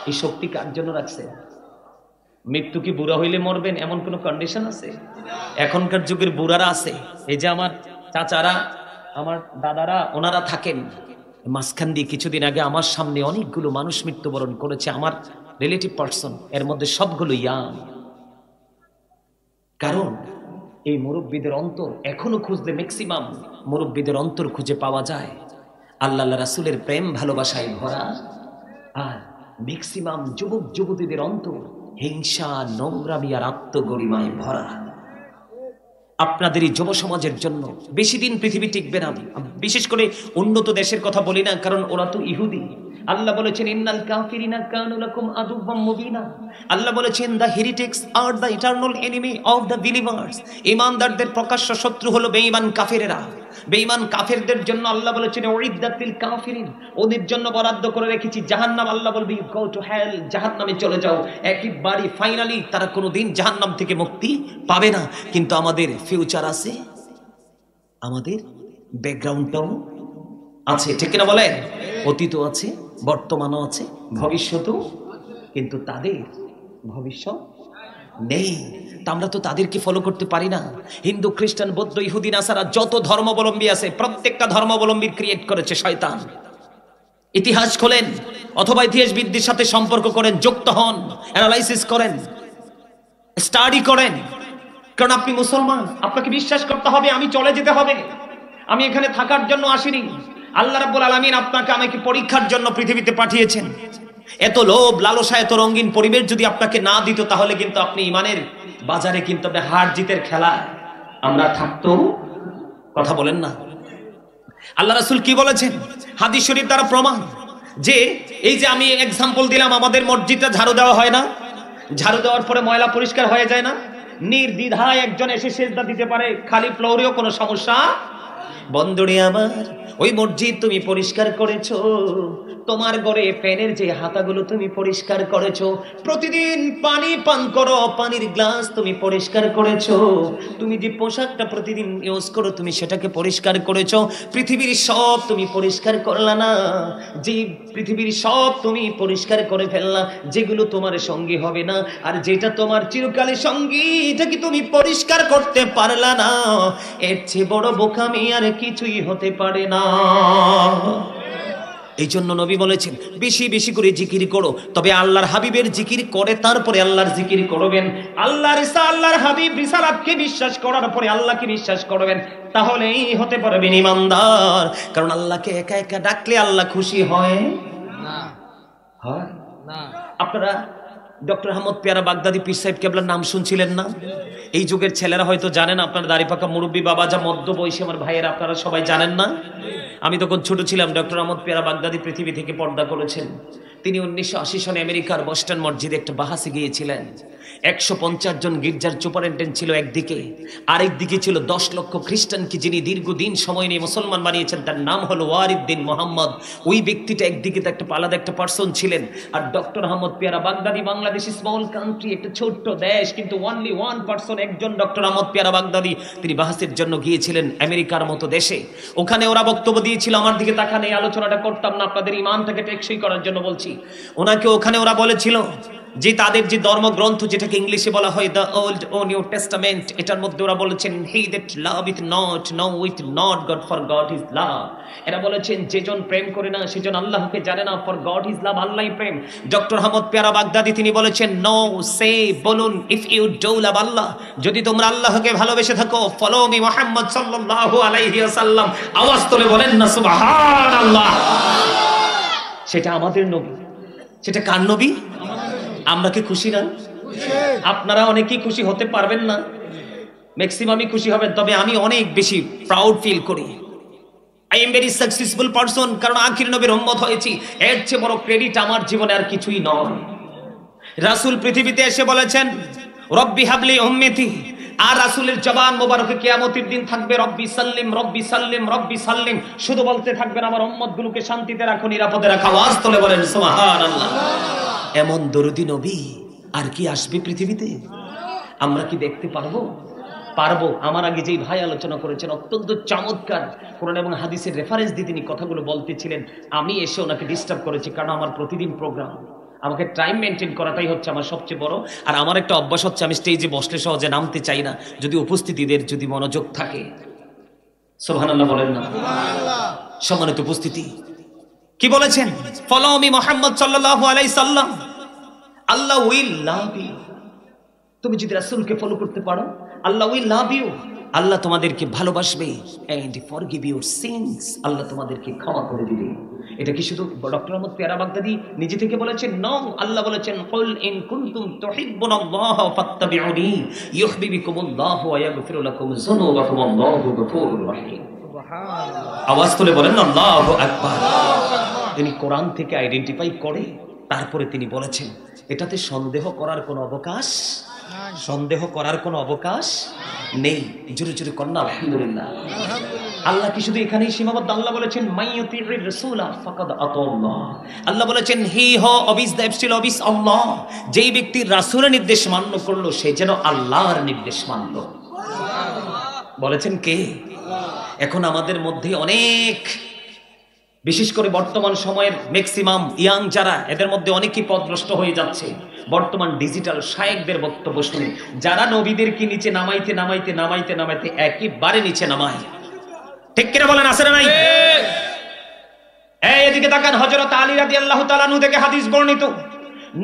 এই শক্তি কার জন্য রাখছে? মৃত্যু কি বুড়া হইলে মরবেন এমন কোন কন্ডিশন আছে? এখনকার যুগের বুড়ারা আছে, এই যে আমার চাচারা, আমার দাদারা, ওনারা থাকেন মাঝখান দিয়ে। কিছুদিন আগে আমার সামনে অনেকগুলো মানুষ মৃত্যুবরণ করেছে, আমার রিলেটিভ পার্সন, এর মধ্যে সবগুলো ইয়াং। কারণ এই মুরব্বীদের অন্তর এখনো খুঁজলে ম্যাক্সিমাম মুরব্বীদের অন্তর খুঁজে পাওয়া যায় আল্লাহ রাসূলের প্রেম ভালোবাসায় ভরা, আর ম্যাক্সিমাম যুবক যুবতীদের অন্তর হিংসা, নোংরামি আর আত্মগরিমায় ভরা। আপনাদের এই যুব সমাজের জন্য বেশি দিন পৃথিবী টিকবে না। বিশেষ করে উন্নত দেশের কথা বলি না, কারণ ওরা তো ইহুদি। আল্লাহ বলেছেন, ইন্নাল কাফিরিনা কানু লাকুম আদুওয়াম মুবিনা। আল্লাহ বলেছেন, the heretics are the eternal enemy of the believers. ঈমানদারদের প্রকাশ্য শত্রু হলো বেঈমান কাফেরেরা। বেঈমান কাফেরদের জন্য আল্লাহ বলেছেন, উইদ্দাতিল কাফিরিন, ওদের জন্য বরাদ্দ করে রেখেছি জাহান্নাম। আল্লাহ বলবে, গো টু হেল, জাহান্নামে চলে যাও একেবারে। ফাইনালি তারা কোনোদিন জাহান্নাম থেকে মুক্তি পাবে না। কিন্তু আমাদের ফিউচার আছে, আমাদের ব্যাকগ্রাউন্ডটাও আছে, ঠিক কিনা বলেন? অতীতও আছে, বর্তমানও আছে, ভবিষ্যতও। কিন্তু তাদের ভবিষ্যৎ নেই। তা আমরা তো তাদেরকে ফলো করতে পারি না। হিন্দু, খ্রিস্টান, বৌদ্ধ, ইহুদি, নাসারা, যত ধর্মাবলম্বী আছে, প্রত্যেকটা ধর্মাবলম্বীর ক্রিয়েট করেছে শয়তান। ইতিহাস খোলেন অথবা ইতিহাসবিদদের সাথে সম্পর্ক করেন, যুক্ত হন, অ্যানালাইসিস করেন, স্টাডি করেন। কারণ আপনি মুসলমান, আপনাকে বিশ্বাস করতে হবে আমি চলে যেতে হবে, আমি এখানে থাকার জন্য আসিনি। আল্লাহ রাব্বুল আলামিন আপনাকে আমাকে পরীক্ষার জন্য পৃথিবীতে পাঠিয়েছেন। এত লোভ লালসা, এত রঙিন পরিবেশ যদি আপনাকে না দিত, তাহলে কিন্তু আপনি ইমানের বাজারে কিন্তু আপনি হার জিতের খেলা আমরা থাকতো, কথা বলেন না। আল্লাহ রাসূল কি বলেছেন? হাদিস শরীফ দ্বারা প্রমাণ যে এই যে আমি এক্সাম্পল দিলাম, আমাদের মসজিদটা ঝাড়ু দেওয়া হয় না, ঝাড়ু দেওয়ার পরে ময়লা পরিষ্কার হয়ে যায় না, নির্দ্বিধায় একজন এসে সেজদা দিতে পারে, খালি ফ্লোরেও কোনো সমস্যা। বন্ধুরে আমার, ওই মসজিদ তুমি পরিষ্কার করেছো, তোমার ঘরে ফ্যানের যে হাতাগুলো তুমি পরিষ্কার করেছো, প্রতিদিন পানি পান করো, পানির গ্লাস তুমি পরিষ্কার করেছো, তুমি যে পোশাকটা প্রতিদিন ইউজ করো তুমি সেটাকে পরিষ্কার করেছো, পৃথিবীর সব তুমি পরিষ্কার করলা না, যে পৃথিবীর সব তুমি পরিষ্কার করে ফেললা, যেগুলো তোমার সঙ্গী হবে না আর যেটা তোমার চিরকালের সঙ্গী, এটা কি তুমি পরিষ্কার করতে পারলা না? এর চেয়ে বড় বোকামি আর কিছুই হতে পারে না। এই জন্য নবী বলেছেন বেশি বেশি করে জিকির করো, তবে আল্লাহর হাবিবের জিকির করে তারপরে আল্লাহর জিকির করবেন। আল্লাহর হাবিব রিসালাতকে বিশ্বাস করার পরে আল্লাহকে বিশ্বাস করবেন, তাহলেই হতে পারবেন ইমানদার। কারণ আল্লাহকে একা একা ডাকলে আল্লাহ খুশি হয় না, হয় না। আপনারা ডক্টর আহমদ পেয়ারা বাগদাদি পীর সাহেব কেবলার নাম শুনছিলেন না? এই যুগের ছেলেরা হয়তো জানেন, আপনার দাড়ি পাকা মুরব্বী বাবা যা মধ্য বয়সী আমার ভাইয়েরা আপনারা সবাই জানেন না? আমি তখন ছোট ছিলাম, ডক্টর আহমদ পেয়ারা বাগদাদি পৃথিবী থেকে পর্দা করেছেন। তিনি 1980 সনে আমেরিকার বস্টন মসজিদে একটা বাহাসে গিয়েছিলেন। 150 জন গির্জার সুপারিনটেন্ডেন্ট ছিল একদিকে, আরেক দিকে ছিল 10 লক্ষ খ্রিস্টানকে যিনি দীর্ঘদিন সময় নিয়ে মুসলমান বানিয়েছেন, তার নাম হলো ওয়ারিদ্দিন মোহাম্মদ। ওই ব্যক্তিটা একদিকে তো একটা আলাদা একটা পার্সন ছিলেন, আর ডক্টর আহমদ পেয়ারা বাগদাদি, বাংলাদেশ স্মল কান্ট্রি, একটা ছোট্ট দেশ, কিন্তু অনলি ওয়ান পার্সন, একজন ডক্টর আহমদ পেয়ারা বাগদাদি, তিনি বাহাসের জন্য গিয়েছিলেন আমেরিকার মতো দেশে। ওখানে ওরা বক্তব্য দিয়েছিল, আমার দিকে তাকান, এই আলোচনাটা করতাম না, আপনাদের ইমানটাকে টেকসই করার জন্য বলছি। ওনাকে ওখানে ওরা বলেছিল যে তাদের যে ধর্মগ্রন্থ, যেটাকে ইংলিশে বলা হয় দ্য ওল্ড ও নিউ টেস্টামেন্ট, এটার মধ্যে ওরা বলেছেন he that loveth not knoweth not God, for God is love. এরা বলেছেন যেজন প্রেম করে না সেজন আল্লাহকে জানে না, ফর গড ইজ লাভ, আল্লাহই প্রেম। ডক্টর আহমদ পেয়ারা বাগদাদি তিনি বলেছেন নো, সে বলুন, ইফ ইউ ডু লাভ আল্লাহ, যদি তোমরা আল্লাহকে ভালোবেসে থাকো, ফলো মি মুহাম্মদ সাল্লাল্লাহু আলাইহি ওয়াসাল্লাম, আওয়াজ তুলে বলেন না সুবহানাল্লাহ। সেটা আমাদের নবী, সেটা কার নবী? আমরা কি খুশি না? আপনারা অনেকেই খুশি হতে পারবেন না, ম্যাক্সিমামই খুশি হবেন, তবে আমি অনেক বেশি প্রাউড ফিল করি। I am very successful person, কারণ আখির নবীর উম্মত হয়েছি, এর চেয়ে বড় ক্রেডিট আমার জীবনে আর কিছুই নয়। রাসূল পৃথিবীতে এসে বলেছেন রব্বি হাবলি উম্মতি, আর রাসূলের জবান মোবারকে কিয়ামতের দিন থাকবে রব্বি সাল্লিম রব্বি সাল্লিম রব্বি সাল্লিম, শুধু বলতে থাকবেন আমার উম্মতগুলোকে শান্তিতে রাখো, নিরাপদে রাখো। আওয়াজ তুলে বলেন সুবহানাল্লাহ। এমন দরুদি নবী আর কি আসবে পৃথিবীতে? আমরা কি দেখতে পারবো? পারবো। আমার আগে যেই ভাই আলোচনা করেছেন অত্যন্ত চমৎকার কোরআন এবং হাদিসের রেফারেন্স দিয়ে তিনি কথাগুলো বলতেছিলেন, আমি এসে ওনাকে ডিস্টার্ব করেছি, কারণ আমার প্রতিদিন প্রোগ্রাম, আমাকে টাইম মেনটেন করাটাই হচ্ছে আমার সবচেয়ে বড়। আর আমার একটা অভ্যাস হচ্ছে, আমি স্টেজে বসলে সহজে নামতে চাই না, যদি উপস্থিতিদের যদি মনোযোগ থাকে। সুবহানাল্লাহ বলেন না? সম্মানিত উপস্থিতি, কি বলেছেন? ফলো মি মুহাম্মদ সাল্লাল্লাহু আলাইহি সাল্লাম, আল্লাহ উইল লাভ ইউ। তুমি যদি রাসূলকে ফলো করতে পারো, আল্লাহ উইল লাভ ইউ, আল্লাহ তোমাদেরকে ভালোবাসবে, এন্ড ফরগিভ ইউর সিনস, আল্লাহ তোমাদেরকে ক্ষমা করে দিবে। এটা কি শুধু ডক্টর আহমদ পেয়ারা বাগদাদি নিজে থেকে বলেছেন? নো, আল্লাহ বলেছেন কুল ইন কুনতুম তুহিব্বুনাল্লাহ ফাত্তাবিউনি ইউহিব্বুকুমুল্লাহু ওয়া ইয়াগফিরু লাকুম যুনুবাকুম, আল্লাহু গফুরুর রহিম। সুবহানাল্লাহ। আওয়াজ তুলে বলেন আল্লাহু আকবার। তিনি কোরআন থেকে আইডেন্টিফাই করে তারপরে তিনি বলেছেন, এটাতে সন্দেহ করার কোনো অবকাশ, সন্দেহ করার কোনো অবকাশ নেই। জোরে জোরে কন্যা আলহামদুলিল্লাহ। আল্লাহ কি শুধু এখানেই সীমাবদ্ধ? আল্লাহ বলেছেন মাইয়ুতির রাসূলা ফাকাদ আতাল্লাহ, আল্লাহ বলেছেন হি হো অবিস দ্য এবস্টিল অবিস আল্লাহ, যেই ব্যক্তি রাসূলের নির্দেশ মান্য করলো সে যেন আল্লাহর নির্দেশ মানল। বলেছেন কে? এখন আমাদের মধ্যে অনেক, বিশেষ করে বর্তমান সময়ের ম্যাক্সিমাম ইয়াং যারা, এদের মধ্যে অনেকেই পথভ্রষ্ট হয়ে যাচ্ছে বর্তমান ডিজিটাল শায়েখদের বক্তব্য শুনে, যারা নবীদেরকে নিচে নামাইতে নামাইতে নামাইতে নামাইতে একেবারে নিচে নামায়। ঠিক কিনা বলেন? আছে না নাই? এই এদিকে তাকান, হযরত আলী রাদিয়াল্লাহু তাআলা আনহু থেকে হাদিস বর্ণিত,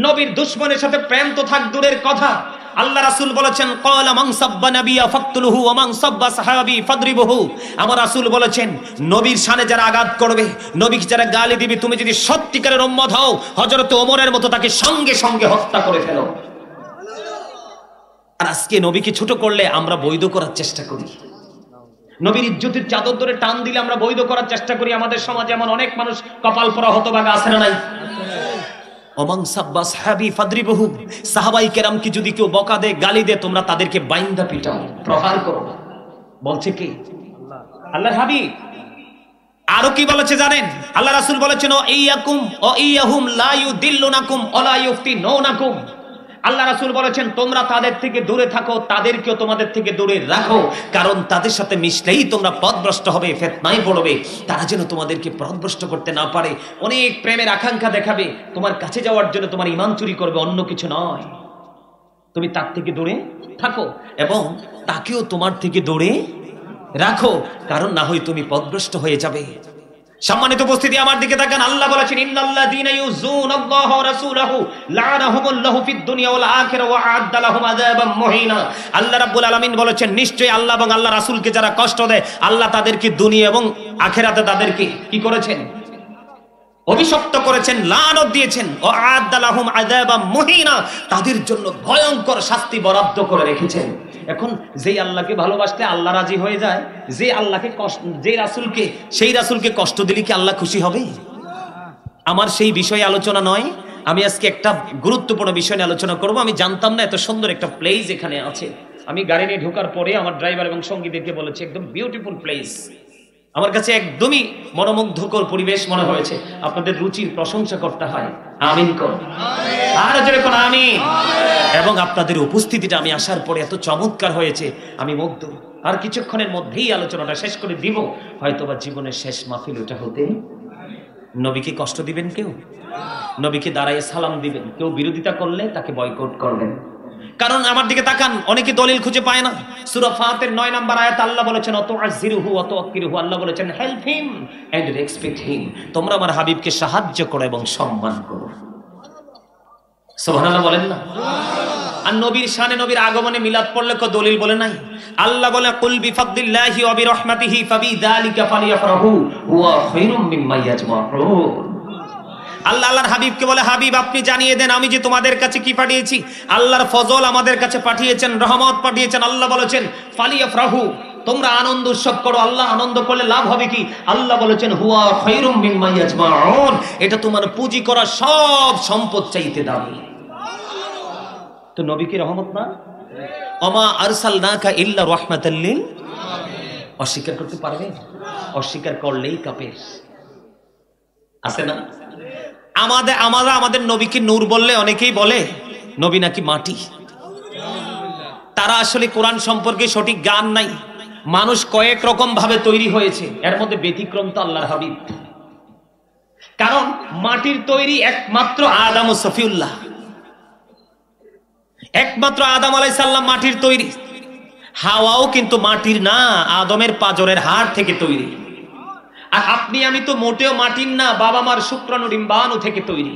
নবীর দুশমনের সাথে প্রেম তো থাক দূরের কথা, আল্লাহ রাসূল বলেছেন ক্বালা মান সাব্বা নাবিয়া ফাকতুলহু ওয়া মান সাব্বা সাহাবী ফাদরিবহু। আমার রাসূল বলেছেন নবীর শানে যারা আঘাত করবে, নবীকে যারা গালি দিবে, তুমি যদি সত্যিকারের উম্মত হও, হযরত ওমরের মতো তাকে সঙ্গে সঙ্গে হত্যা করে ফেলো। আর আজকে নবীকে ছোট করলে আমরা বৈধ করার চেষ্টা করি, নবীর ইজ্জতের চাদর ধরে টান দিলে আমরা বৈধ করার চেষ্টা করি। আমাদের সমাজে এমন অনেক মানুষ কপাল পরা হতভাগা আছে না নাই? ওমান সাব্বা সাহাবী ফাদরিবহু, সাহাবাই কেরামকে যদি কেউ বকা দেয়, গালি দেয়, তোমরা তাদেরকে বাইন্দা পিটাও, প্রহার করো। বলছে কি? আল্লাহর হাবিব। আরো কি বলেছে জানেন? আল্লাহ রাসূল বলেছেন, ও ইয়াকুম ও ইয়াহুম লা ইউদিল্লুনাকুম ওয়া লা ইফতিনুনাকুম। আল্লাহ রাসূল বলেছেন, তোমরা তাদের থেকে দূরে থাকো, তাদেরকেও তোমাদের থেকে দূরে রাখো, কারণ তাদের সাথে মিশলেই তোমরা পথভ্রষ্ট হবে, ফিতনায় পড়বে। তারা যেন তোমাদেরকে পথভ্রষ্ট করতে না পারে। অনেক প্রেমের আকাঙ্ক্ষা দেখাবে, তোমার কাছে যাওয়ার জন্য তোমার ঈমান চুরি করবে, অন্য কিছু নয়। তুমি তার থেকে দূরে থাকো এবং তাকেও তোমার থেকে দূরে রাখো, কারণ না হয় তুমি পথভ্রষ্ট হয়ে যাবে। সম্মানিত উপস্থিতি, আমার দিকে তাকান। আল্লাহ বলেছেন, ইন্নাল্লাযীনা ইউযুনাল্লাহা ওয়া রাসূলাহু লা'নাহুমুল্লাহু ফিদ দুনিয়া ওয়াল আখিরা ওয়া আ'আদ্দা লাহুম আযাবাম মুহিনা। আল্লাহ রাব্বুল আলামিন বলেছেন, নিশ্চয়ই আল্লাহ এবং আল্লাহ রাসূলকে যারা কষ্ট দেয়, আল্লাহ তাদেরকে দুনিয়া এবং আখিরাতে তাদেরকে কি করেছেন? অভিশপ্ত করেছেন, লানত দিয়েছেন। ও আ'আদ্দা লাহুম আযাবাম মুহিনা, তাদের জন্য ভয়ঙ্কর শাস্তি বরাদ্দ করে রেখেছেন। এখন যেই আল্লাহকে ভালোবাসলে আল্লাহ রাজি হয়ে যায়, যে আল্লাহকে কষ্ট, যে রাসূলকে, সেই রাসূলকে কষ্ট দিলে কি আল্লাহ খুশি হবে? আমার সেই বিষয়ে আলোচনা নয়। আমি আজকে একটা গুরুত্বপূর্ণ বিষয় নিয়ে আলোচনা করব। আমি জানতাম না এত সুন্দর একটা প্লেস এখানে আছে। আমি গাড়ি নিয়ে ঢোকার পরে আমার ড্রাইভার এবং সঙ্গীদেরকে বলেছি, একদম বিউটিফুল প্লেস। আমার কাছে একদমই মনোমুগ্ধকর পরিবেশ মনে হয়েছে। আপনাদের রুচির প্রশংসা করতে হয়, আমিন করুন, আর জোরে কোন আমিন। এবং আপনাদের উপস্থিতিটা আমি আসার পরে এত চমৎকার হয়েছে, আমি মুগ্ধ। আর কিছুক্ষণের মধ্যেই আলোচনাটা শেষ করে দিব। হয়তোবা জীবনের শেষ মাহফিল ওটা হতে। নবীকে কষ্ট দিবেন কেউ, নবীকে দাঁড়ায় সালাম দিবেন, কেউ বিরোধিতা করলে তাকে বয়কট করবেন। কারণ আমার দিকে তাকান, অনেকে দলিল খুঁজে পায় না। সূরা ফাতির 9 নম্বর আয়াত আল্লাহ বলেছেন, অতুআযিরুহু ওয়া তুআক্কিরুহু। আল্লাহ বলেছেন, help him and respect him. তোমরা আমার হাবিবকে সাহায্য করো এবং সম্মান করো। সুবহানাল্লাহ বলেন না? আর নবীর শানে, নবীর আগমনে মিলাদ পড়লে কো দলিল বলে নাই? আল্লাহ বলে, কুল বিফাদলিল্লাহি ওয়া বিরহমাতিহি ফাবিযালিকা ফালিয়াফরাহু হুয়া খায়রুম মিম্মা ইয়াজমাউন। আল্লাহ আল্লাহর হাবিবকে বলে, হাবিব আপনি জানিয়ে দেন আমি যে তোমাদের কাছে কি পাঠিয়েছি। আল্লাহর ফজল আমাদের কাছে পাঠিয়েছেন, রহমত পাঠিয়েছেন। আল্লাহ বলেছেন, ফালিয়াফরাহু, তোমরা আনন্দ উৎসব করো। আল্লাহ আনন্দ করলে লাভ হবে কি? আল্লাহ বলেছেন, হুয়া খায়রুম মিম্মা ইয়াজমাউন, এটা তোমার পুঁজি করা সব সম্পদ চাইতে দামি। তো নবী কি রহমত না? ওমা আরসালনাকা ইল্লা রাহমাতাল লিল আলামিন। অস্বীকার করতে পারবে? অস্বীকার করলেই কাফের। আছে না? আমাদের নবীকে নূর বললে অনেকেই বলে নবী নাকি মাটি। তারা আসলে কোরআন সম্পর্কে সঠিক জ্ঞান নাই। মানুষ কয়েক রকম ভাবে তৈরি হয়েছে, এর মধ্যে ব্যতিক্রম তো আল্লাহর হাবিব। কারণ মাটির তৈরি একমাত্র আদম ও সফিউল্লাহ, একমাত্র আদম আলাইহিস সালাম মাটির তৈরি। হাওয়াও কিন্তু মাটির না, আদমের পাঁজরের হাড় থেকে তৈরি। আর আপনি আমি তো মোটেও মাটির না, বাবা মার শুক্রাণু ডিম্বাণু থেকে তৈরি।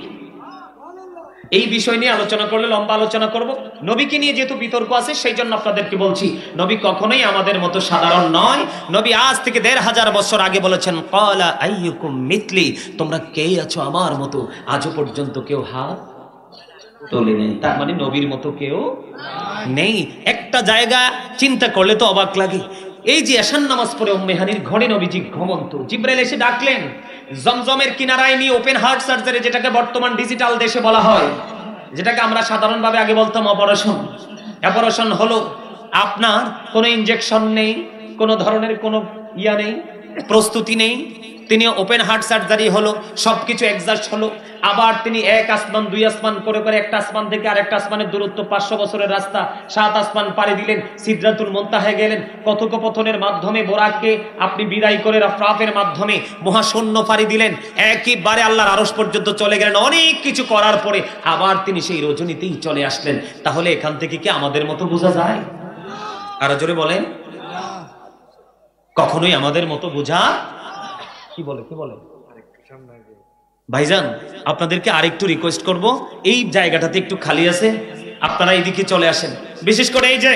এই বিষয় নিয়ে আলোচনা করলে লম্বা আলোচনা করব। নবীকে নিয়ে যেহেতু বিতর্ক আছে, সেই জন্য আপনাদেরকে বলছি, নবী কখনোই আমাদের মতো সাধারণ নয়। নবী আজ থেকে 1500 বছর আগে বলেছেন, ক্বালা আইয়ুকুম মিথলি, তোমরা কে আছো আমার মতো? আজও পর্যন্ত কেউ হাত তোলে নেই। তার মানে নবীর মতো কেউ নেই। একটা জায়গা চিন্তা করলে তো অবাক লাগে। এই যে এশার নামাজ পড়ে উম্মে হানির ঘরে নবীজি ঘুমন্ত, জিবরাইল এসে ডাকলেন। জমজমের কিনারায় নিয়ে ওপেন হার্ট সার্জারি, যেটাকে বর্তমান ডিজিটাল দেশে বলা হয়, যেটাকে আমরা সাধারণভাবে আগে বলতাম অপারেশন। অপারেশন হলো আপনার কোনো ইনজেকশন নেই, কোনো ধরনের কোনো ইয়া নেই, প্রস্তুতি নেই। তিনি ওপেন হার্ট সার্জারি হলো, সবকিছু এক্সাস্ট হলো। আবার তিনি এক আসমান দুই আসমান করে করে একটা আসমান থেকে আরেকটা আসমানের দূরত্ব 500 বছরের রাস্তা, 7 আসমান পাড়ি দিলেন, সিদরাতুল মুনতাহায় গেলেন। কথোপকথনের মাধ্যমে বোরাককে আপনি বিদায় করে রাফরাফের মাধ্যমে মহাশূন্য পাড়ি দিলেন, একইবারে আল্লাহর আরশ পর্যন্ত চলে গেলেন। অনেক কিছু করার পরে আবার তিনি সেই রজনীতেই চলে আসলেন। তাহলে এখান থেকে কি আমাদের মতো বোঝা যায়? আরো জোরে বলেন, কখনোই আমাদের মতো বোঝা কি বলে ভাইজান, আপনাদেরকে আরেকটু রিকোয়েস্ট করব, এই জায়গাটাতে একটু খালি আছে, আপনারা এইদিকে চলে আসেন। বিশেষ করে এই যে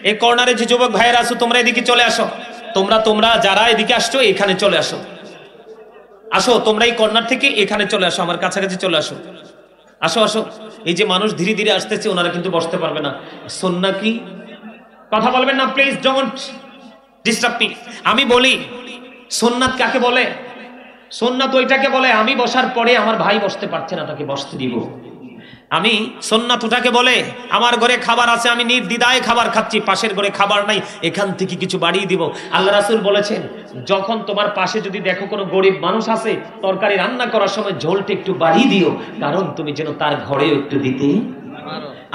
এই কর্নারে যে যুবক ভাইয়েরা আছো, তোমরা এদিকে চলে আসো। তোমরা যারা এদিকে আসছো এখানে চলে আসো। তোমরা এই কর্নার থেকে এখানে চলে আসো, আমার কাছাকাছি চলে আসো। আসো আসো, এই যে মানুষ ধীরে ধীরে আসতেছে, ওনারা কিন্তু বসতে পারবে না। সুন্নাহ কি? কথা বলবেন না প্লিজ, ডোন্ট ডিস্টার্ব মি। আমি বলি সুন্নাত কাকে বলে? সুন্নাত ওইটাকে বলে আমি বসার পরে আমার ভাই বসতে পারছে না, তাকে বসতে দিব। আমি সুন্নাত ওটাকে বলে আমার ঘরে খাবার আছে, আমি নির্দ্বিধায় খাবার খাচ্ছি, পাশের ঘরে খাবার নাই, এখান থেকে কিছু বাড়িয়ে দিব। আল্লাহ রাসূল বলেছেন, যখন তোমার পাশে যদি দেখো কোনো গরিব মানুষ আছে, তরকারি রান্না করার সময় ঝোলটা একটু বাড়িয়ে দিও, কারণ তুমি যেন তার ঘরে একটু দিতে।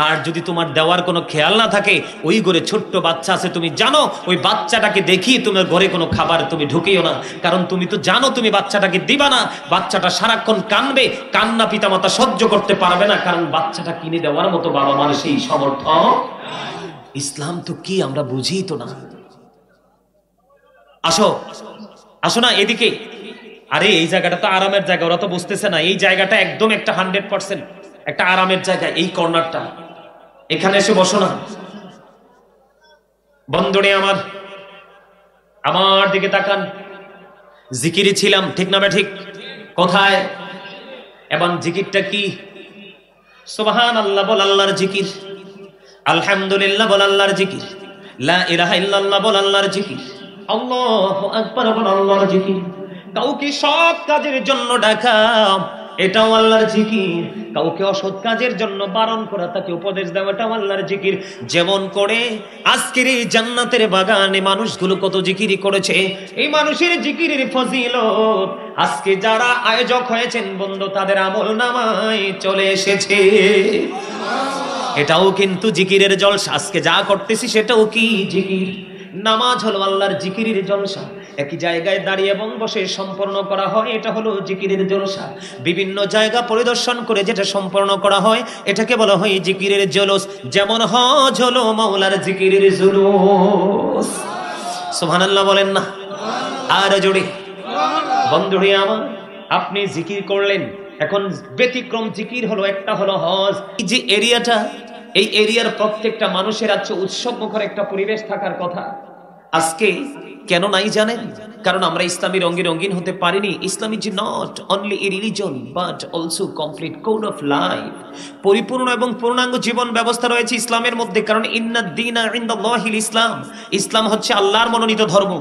আর যদি তোমার দেওয়ার কোনো খেয়াল না থাকে, ওই ঘরে ছোট্ট বাচ্চা আছে, তুমি জানো, ওই বাচ্চাটাকে দেখি তোমার ঘরে কোনো খাবার তুমি ঢুকিও না, কারণ তুমি তো জানো তুমি বাচ্চাটাকে দিবা না। বাচ্চাটা সারাক্ষণ কানবে, কান্না পিতামাতা সহ্য করতে পারবে না, কারণ বাচ্চাটা কিনে দেওয়ার মতো বাবা মার সেই সামর্থ্য। ইসলাম তো কি আমরা বুঝি তো না। আসো আসো না এদিকে। আরে এই জায়গাটা তো আরামের জায়গা, ওরা তো বুঝতেছে না। এই জায়গাটা একদম একটা 100% একটা আরামের জায়গা। এই কর্নারটা, এখানে এসে বসো না। বন্ধুরে আমার, আমার দিকে তাকান। জিকিরে ছিলাম, ঠিক না ঠিক? কোথায়? এবং জিকিরটা কি? সুবহানাল্লাহ বল আল্লাহর জিকির, আলহামদুলিল্লাহ বল আল্লাহর জিকির, লা ইলাহা ইল্লাল্লাহ বল আল্লাহর জিকির, আল্লাহু আকবার বল আল্লাহর জিকির। কাউকে সৎ কাজের জন্য ডাকা, এটাও আল্লাহর জিকির। কাউকে অসৎ কাজের জন্য বারণ করা, তাকে উপদেশ দেওয়া, এটাও আল্লাহর জিকির। যেমন করে আজকের এই জান্নাতের বাগানে মানুষগুলো কত জিকিরি করেছে, এই মানুষের জিকিরের ফজিলত আজকে যারা আয়োজক হয়েছেন বন্ধু, তাদের আমলনামায় চলে এসেছে। এটাও কিন্তু জিকিরের জলসা। আজকে যা করতেছি সেটাও কি জিকির? নামাজ হলো আল্লাহর জিকিরের জলসা। একই জায়গায় দাঁড়িয়ে এবং বসে সম্পন্ন করা হয়, এটা হলো জিকিরের জলসা। বিভিন্ন জায়গা পরিদর্শন করে যেটা সম্পন্ন করা হয়, এটাকে বলা হয় জিকিরের জলস। যেমন হজ হলো মাওলার জিকিরের জুলুস। সুবহানাল্লাহ বলেন না আর জোরে। বন্ধুরে আমার, আপনি জিকির করলেন, এখন ব্যতিক্রম জিকির হলো একটা হলো হজ। এই যে এরিয়াটা, এই এরিয়ার প্রত্যেকটা মানুষের আছে উৎসব মুখর একটা পরিবেশ থাকার কথা। আজকে কেন নাই জানেন? কারণ আমরা ইসলামী রঙে রঙিন হতে পারিনি। Islam is not only a religion but also complete code of life. পরিপূর্ণ এবং পূর্ণাঙ্গ জীবন ব্যবস্থা রয়েছে ইসলামের মধ্যে। কারণ ইন্নাদ দীনা ইনদাল্লাহিল ইসলাম, ইসলাম হচ্ছে আল্লাহর মনোনীত ধর্ম।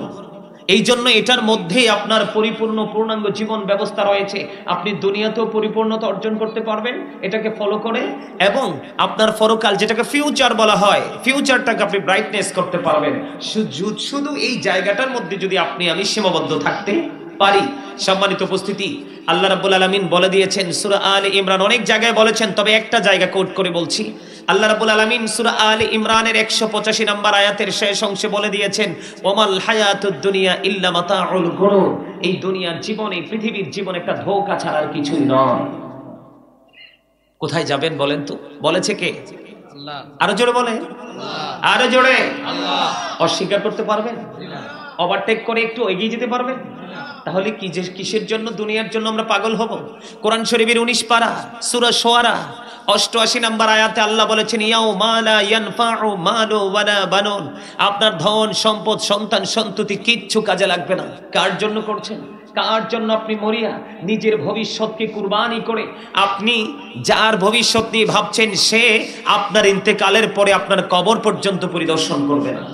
এই জন্য এটার মধ্যে আপনার পরিপূর্ণ পূর্ণাঙ্গ জীবন ব্যবস্থা রয়েছে। আপনি দুনিয়াতেও পরিপূর্ণতা অর্জন করতে পারবেন এটাকে ফলো করে, এবং আপনার পরকাল যেটাকে ফিউচার বলা হয়, ফিউচারটাকে আপনি ব্রাইটনেস করতে পারবেন। শুধু এই জায়গাটার মধ্যে যদি আপনি আমি সীমাবদ্ধ থাকতে পারি। সম্মানিত উপস্থিতি, আল্লাহ রাব্বুল আলামিন বলে দিয়েছেন সূরা আলে ইমরান, অনেক জায়গায় বলেছেন, তবে একটা জায়গা কোট করে বলছি। আল্লাহ রাব্বুল আলামিন সূরা আলে ইমরানের 185 নম্বর আয়াতের শেষ অংশে বলে দিয়েছেন, ওয়ামাল হায়াতুদ দুনিয়া ইল্লা মাতাউল গুরুর। এই দুনিয়ার জীবন, এই পৃথিবীর জীবন একটা ধোঁকা ছাড়া আর কিছুই নয়। কোথায় যাবেন বলেন তো? বলেছে কে? আল্লাহ। আরো জোরে বলেন আল্লাহ। আরো জোরে আল্লাহ। অস্বীকার করতে পারবেন? ওভারটেক করে একটু এগিয়ে যেতে পারবেন? তাহলে কি যে কিসের জন্য দুনিয়ার জন্য আমরা পাগল হব? কোরআন শরীফের 19 পারা সূরা শুআরা 88 নম্বর আয়াতে আল্লাহ বলেছেন, ইয়াউমা লা ইয়ানফাউ মালু ওয়ালা বানুন। আপনার ধন সম্পদ সন্তান সন্ততি কিচ্ছু কাজে লাগবে না। কার জন্য করছেন? কার জন্য আপনি মরিয়া নিজের ভবিষ্যৎকে কুরবানি করে আপনি যার ভবিষ্যৎ নিয়ে ভাবছেন, সে আপনার ইন্তেকালের পরে আপনার কবর পর্যন্ত পরিদর্শন করবে না।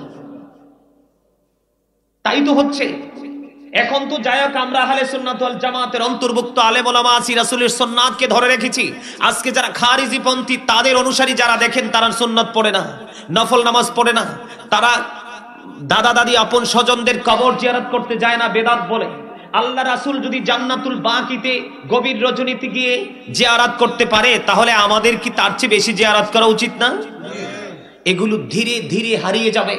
তাই তো হচ্ছে এখন। তো যাই হোক, আমরা আহলে সুন্নাত ওয়াল জামাতের অন্তর্ভুক্ত আলেম ওলামা আছি, রাসূলের সুন্নাতকে ধরে রেখেছি। আজকে যারা খারিজি পন্থী, তাদের অনুসারী যারা দেখেন, তারা সুন্নাত পড়ে না, নফল নামাজ পড়ে না, তারা দাদা দাদি আপন স্বজনদের কবর জিয়ারত করতে যায় না, বেদাত বলে। আল্লাহ রাসূল যদি জান্নাতুল বাকিতে গভীর রজনীতে গিয়ে জিয়ারত করতে পারে, তাহলে আমাদের কি তার চেয়ে বেশি জিয়ারত করা উচিত না? এগুলো ধীরে ধীরে হারিয়ে যাবে।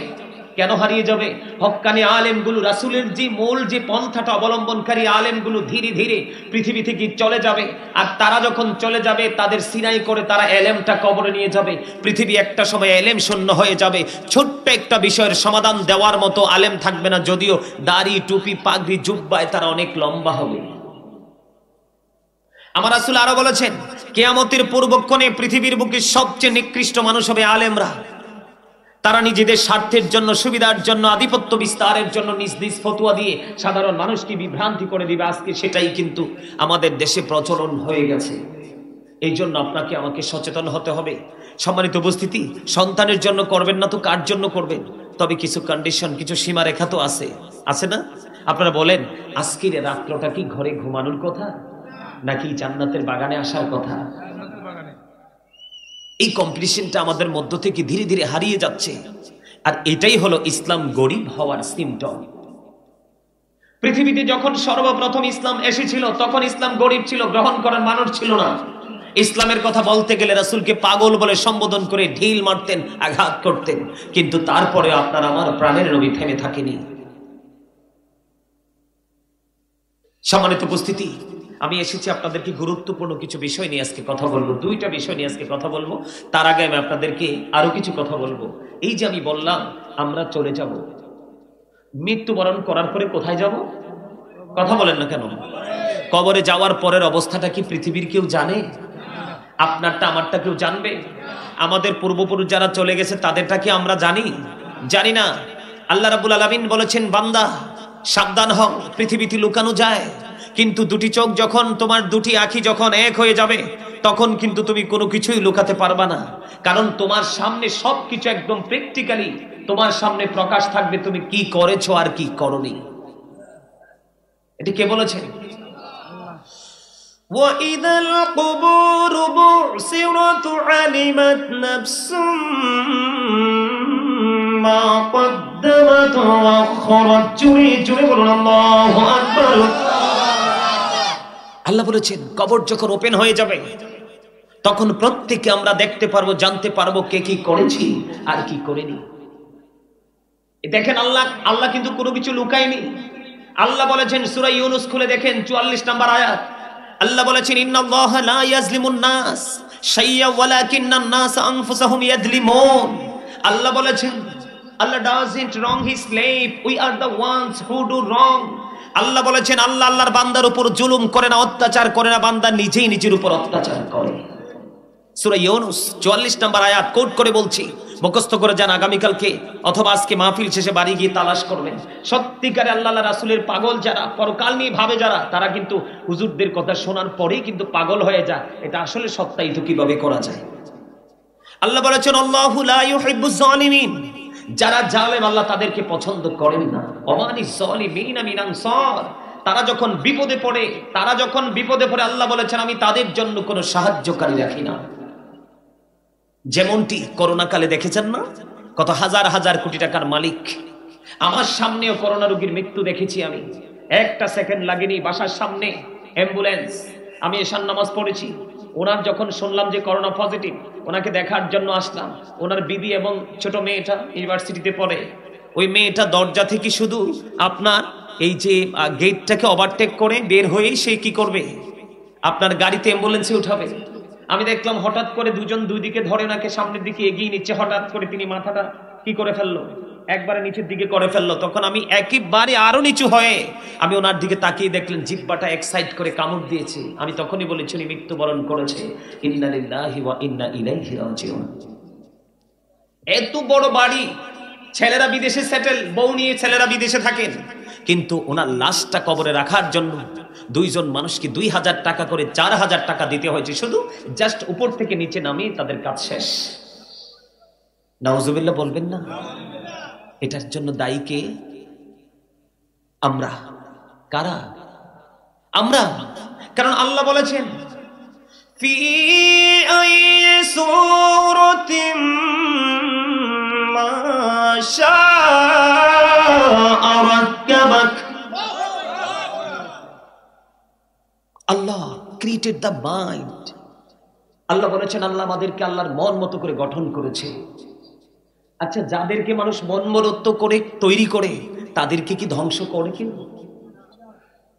কেন হারিয়ে যাবে? হক্কানি আলেমগুলো, রাসূলের যে মূল যে পন্থাটা অবলম্বনকারী আলেমগুলো ধীরে ধীরে পৃথিবী থেকে চলে যাবে। আর তারা যখন চলে যাবে, তাদের সিনাই করে তারা এলেমটা কবরে নিয়ে যাবে। পৃথিবী একটা সময় এলেম শূন্য হয়ে যাবে। ছোট্ট একটা বিষয়ের সমাধান দেওয়ার মতো আলেম থাকবে না, যদিও দাড়ি টুপি পাগড়ি জুব্বায় তারা অনেক লম্বা হবে। আমার রাসূল আরো বলেছেন, কিয়ামতের পূর্বক্ষণে পৃথিবীর বুকে সবচেয়ে নিকৃষ্ট মানুষ হবে আলেমরা। তারা নিজেদের স্বার্থের জন্য, সুবিধার জন্য, আধিপত্য বিস্তারের জন্য নিজ নিজ ফতোয়া দিয়ে সাধারণ মানুষকে বিভ্রান্তি করে দিবে। আজকে সেটাই কিন্তু আমাদের দেশে প্রচলন হয়ে গেছে। এই জন্য আপনাকে আমাকে সচেতন হতে হবে। সম্মানিত উপস্থিতি, সন্তানের জন্য করবেন না তো কার জন্য করবেন? তবে কিছু কন্ডিশন, কিছু সীমারেখা তো আছে না? আপনারা বলেন, আজকের রাত্রটা কি ঘরে ঘুমানোর কথা নাকি জান্নাতের বাগানে আসার কথা? এই কম্পিটিশনটা আমাদের মধ্য থেকে ধীরে ধীরে হারিয়ে যাচ্ছে। আর এটাই হলো ইসলাম গরিব হওয়ার সিমটম। পৃথিবীতে যখন সর্বপ্রথম ইসলাম এসেছিল তখন ইসলাম গরিব ছিল, গ্রহণ করার মানুষ ছিল না। ইসলামের কথা বলতে গেলে রাসূলকে পাগল বলে সম্বোধন করে ঢিল মারতেন, আঘাত করতেন। কিন্তু তারপরে আপনার আমার প্রাণের নবী থেমে থাকেনি। সম্মানিত উপস্থিতি, আমি এসেছি আপনাদেরকে গুরুত্বপূর্ণ কিছু বিষয় নিয়ে আজকে কথা বলবো। দুইটা বিষয় নিয়ে আজকে কথা বলবো। তার আগে আমি আপনাদেরকে আরো কিছু কথা বলবো। এই যে আমি বললাম আমরা চলে যাব, মৃত্যুবরণ করার পরে কোথায় যাব? কথা বলেন না কেন? কবরে যাওয়ার পরের অবস্থাটা কি পৃথিবীর কেউ জানে? আপনারটা আমারটা কেউ জানবে? আমাদের পূর্বপুরুষ যারা চলে গেছে তাদেরটা কি আমরা জানি? জানি না। আল্লাহ রাব্বুল আলামিন বলেছেন, বান্দা সাবধান হও, পৃথিবীতে লুকানো যায়, কিন্তু দুটি চোখ যখন, তোমার দুটি আঁখি যখন এক হয়ে যাবে তখন কিন্তু তুমি কোনো কিছুই লুকাতে পারবা না। কারণ তোমার সামনে সবকিছু একদম প্র্যাকটিক্যালি তোমার সামনে প্রকাশ থাকবে, তুমি কি করেছো আর কি করনি। এটি কে বলেছেন? وَإِذَا الْقُبُورُ بُعْثِرَتْ عَلِمَتْ نَفْسٌ مَا قَدَّمَتْ وَأَخَّرَتْ। জোরে বলুন আল্লাহু আকবার। আল্লাহ বলেছেন, কবর যখন ওপেন হয়ে যাবে তখন প্রত্যেকে আমরা দেখতে পারবো, জানতে পারবো কে কি করেছি আর কি করেনি। দেখেন, আল্লাহ কিন্তু কোনো কিছু লুকায়নি। আল্লাহ বলেছেন সূরা ইউনূস খুলে দেখেন 44 নম্বর আয়াত। আল্লাহ বলেছেন, ইন্নাল্লাহা লা ইয়াজলিমুন নাস শাইয়্যা ওয়ালাকিন্নান নাস আনফুসাহুম ইয়াজলিমুন। আল্লাহ বলেছেন, আল্লাহ doesn't wrong his slave, we are the ones who do wrong। আল্লাহ বলেছেন, আল্লাহ আল্লাহর বান্দার উপর জুলুম করে না, অত্যাচার করে না, বান্দা নিজেই নিজের উপর অত্যাচার করে। সূরা ইউনূস 44 নম্বর আয়াত কোট করে বলছি, মুখস্থ করে যান, আগামীকালকে অথবা আজকে মাহফিল শেষে বাড়ি গিয়ে তালাশ করবেন। সত্যিকারে আল্লাহ রাসূলের পাগল যারা, পরকাল নিয়ে ভাবে যারা, তারা কিন্তু হুজুরদের কথা শোনার পরেই কিন্তু পাগল হয়ে যায়। এটা আসলে সত্যায়িত কিভাবে করা যায়? আল্লাহ বলেছেন, আল্লাহু লা ইউহিব্বুজ জালিমিন। যারা জালেম আল্লাহ তাদেরকে পছন্দ করেন না। ওমানিজ জালিমিনা মিন আনসার। তারা যখন বিপদে পড়ে আল্লাহ বলেছেন, আমি তাদের জন্য কোনো সাহায্যকারী রাখি না। যেমনটি করোনা কালে দেখেছেন না, কত হাজার হাজার কোটি টাকার মালিক। আমার সামনেও করোনা রোগীর মৃত্যু দেখেছি আমি। একটা সেকেন্ড লাগেনি, বাসার সামনে অ্যাম্বুলেন্স। আমি এশার নামাজ পড়েছি, ওনার যখন শুনলাম যে করোনা পজিটিভ, ওনাকে দেখার জন্য আসলাম। ওনার বিবি এবং ছোট মেয়েটা ইউনিভার্সিটিতে পড়ে। ওই মেয়েটা দরজা থেকে শুধু আপনার এই যে গেটটাকে ওভারটেক করে বের হয়েই সে কি করবে, আপনার গাড়িতে অ্যাম্বুলেন্সে উঠাবে। আমি দেখলাম হঠাৎ করে দুজন দুই দিকে ধরে ওনাকে সামনের দিকে এগিয়ে নিচ্ছে। হঠাৎ করে তিনি মাথাটা কি করে ফেললো, একবারে নিচের দিকে করে ফেললো। তখন আমি একেবারে আরো নিচু হয়ে আমি ওনার দিকে তাকিয়ে দেখলেন জিহ্বাটা এক সাইড করে কামড় দিয়েছে। আমি তখনই বলেছি উনি মৃত্যুবরণ করেছে। ইন্না লিল্লাহি ওয়া ইন্না ইলাইহি রাজিউন। এত বড় বাড়ি, ছেলেরা বিদেশে সেটেল, বউ নিয়ে ছেলেরা বিদেশে থাকেন, কিন্তু ওনার লাশটা কবরে রাখার জন্য দুইজন মানুষকে 2000 টাকা করে 4000 টাকা দিতে হয়েছে, শুধু জাস্ট উপর থেকে নিচে নামিয়ে তাদের কাজ শেষ। নাউজুবিল্লাহ বলবেন না? এটার জন্য দায়ী কে? আমরা। কারা? আমরা। কারণ আল্লাহ বলেছেন, ফি আইয়ি সূরাতিন মা শাআ রাক্কাবাক। আল্লাহ ক্রিয়েটেড দ্য মাইন্ড। আল্লাহ বলেছেন, আল্লাহ আমাদেরকে আল্লাহর মন মতো করে গঠন করেছে। আচ্ছা, যাদেরকে মানুষ মন মতো করে তৈরি করে তাদেরকে কি ধ্বংস করে কেউ?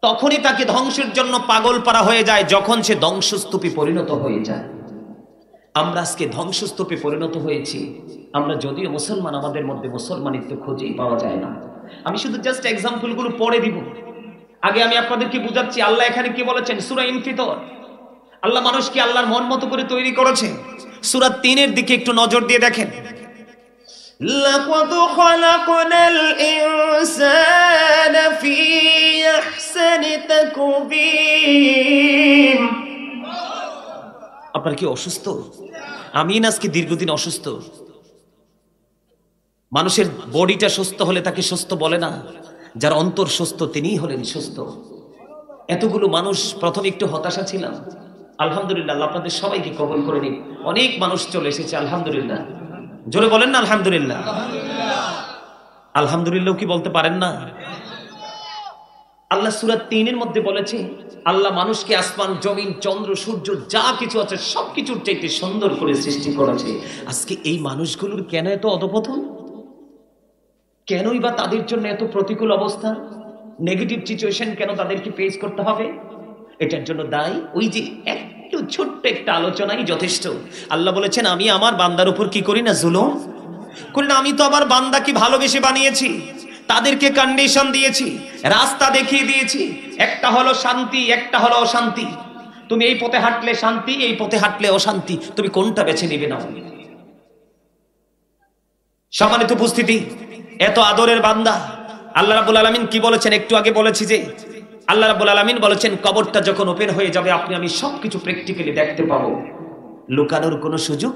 তখনই তাকে ধ্বংসের জন্য পাগল পারা হয়ে যায় যখন সে ধ্বংসস্তূপে পরিণত হয়ে যায়। আমরা আজকে ধ্বংসস্তূপে পরিণত হয়েছি। আমরা যদিও মুসলমান, আমাদের মধ্যে মুসলমানিত্ব খুঁজেই পাওয়া যায় না। আমি শুধু জাস্ট এক্সাম্পল গুলো পড়ে দিব। আগে আমি আপনাদেরকে বুঝাচ্ছি আল্লাহ এখানে কি বলেছেন। সূরা ইনফিতর, আল্লাহ মানুষকে আল্লাহর মন মতো করে তৈরি করেছে। সূরা 3 দিকে একটু নজর দিয়ে দেখেন। লাকাদ খালাকনাল ইনসানা ফি আহসানি তাকবীম। আপনার কি অসুস্থ? আমি আজকে দীর্ঘদিন অসুস্থ। মানুষের বডিটা সুস্থ হলে তাকে সুস্থ বলে না, যার অন্তর সুস্থ তিনিই হলেন সুস্থ। এতগুলো মানুষ, প্রথমে একটু হতাশা ছিলাম, আলহামদুলিল্লাহ আল্লাহ আপনাদের সবাইকে কবুল করে নিন। অনেক মানুষ চলে এসেছে, আলহামদুলিল্লাহ। জোরে বলেন না আলহামদুলিল্লাহ। আলহামদুলিল্লাহ কি বলতে পারেন না? আল্লাহ সূরা ৩-এর মধ্যে বলেছে, আল্লাহ মানুষকে আসমান, জমিন, চন্দ্র, সূর্য যা কিছু আছে সবকিছুর চাইতে সুন্দর করে সৃষ্টি করেছে। আজকে এই মানুষগুলোর কেন এত অধপতন? কেনই বা তাদের জন্য এত প্রতিকূল অবস্থা, নেগেটিভ সিচুয়েশন কেন তাদেরকে ফেস করতে হবে? এটার জন্য দায়ী ওই যে একটু ছোট্ট একটা আলোচনাই যথেষ্ট। আল্লাহ বলেছেন, আমি আমার বান্দার উপর কি করি না? জুলুম করি না। আমি তো আমার বান্দাকে ভালোবেসে বানিয়েছি, তাদেরকে কন্ডিশন দিয়েছি, রাস্তা দেখিয়ে দিয়েছি। একটা হলো শান্তি, একটা হলো অশান্তি। তুমি এই পথে হাঁটলে শান্তি, এই পথে হাঁটলে অশান্তি, তুমি কোনটা বেছে নিবে না? সম্মানিত উপস্থিতি, এত আদরের বান্দা আল্লাহ রাব্বুল আলামিন কি বলেছেন? একটু আগে বলেছি যে আল্লাহ রাব্বুল আলামিন বলেছেন, কবরটা যখন ওপেন হয়ে যাবে আপনি আমি সবকিছু প্র্যাকটিক্যালি দেখতে পাবো, লুকানোর কোনো সুযোগ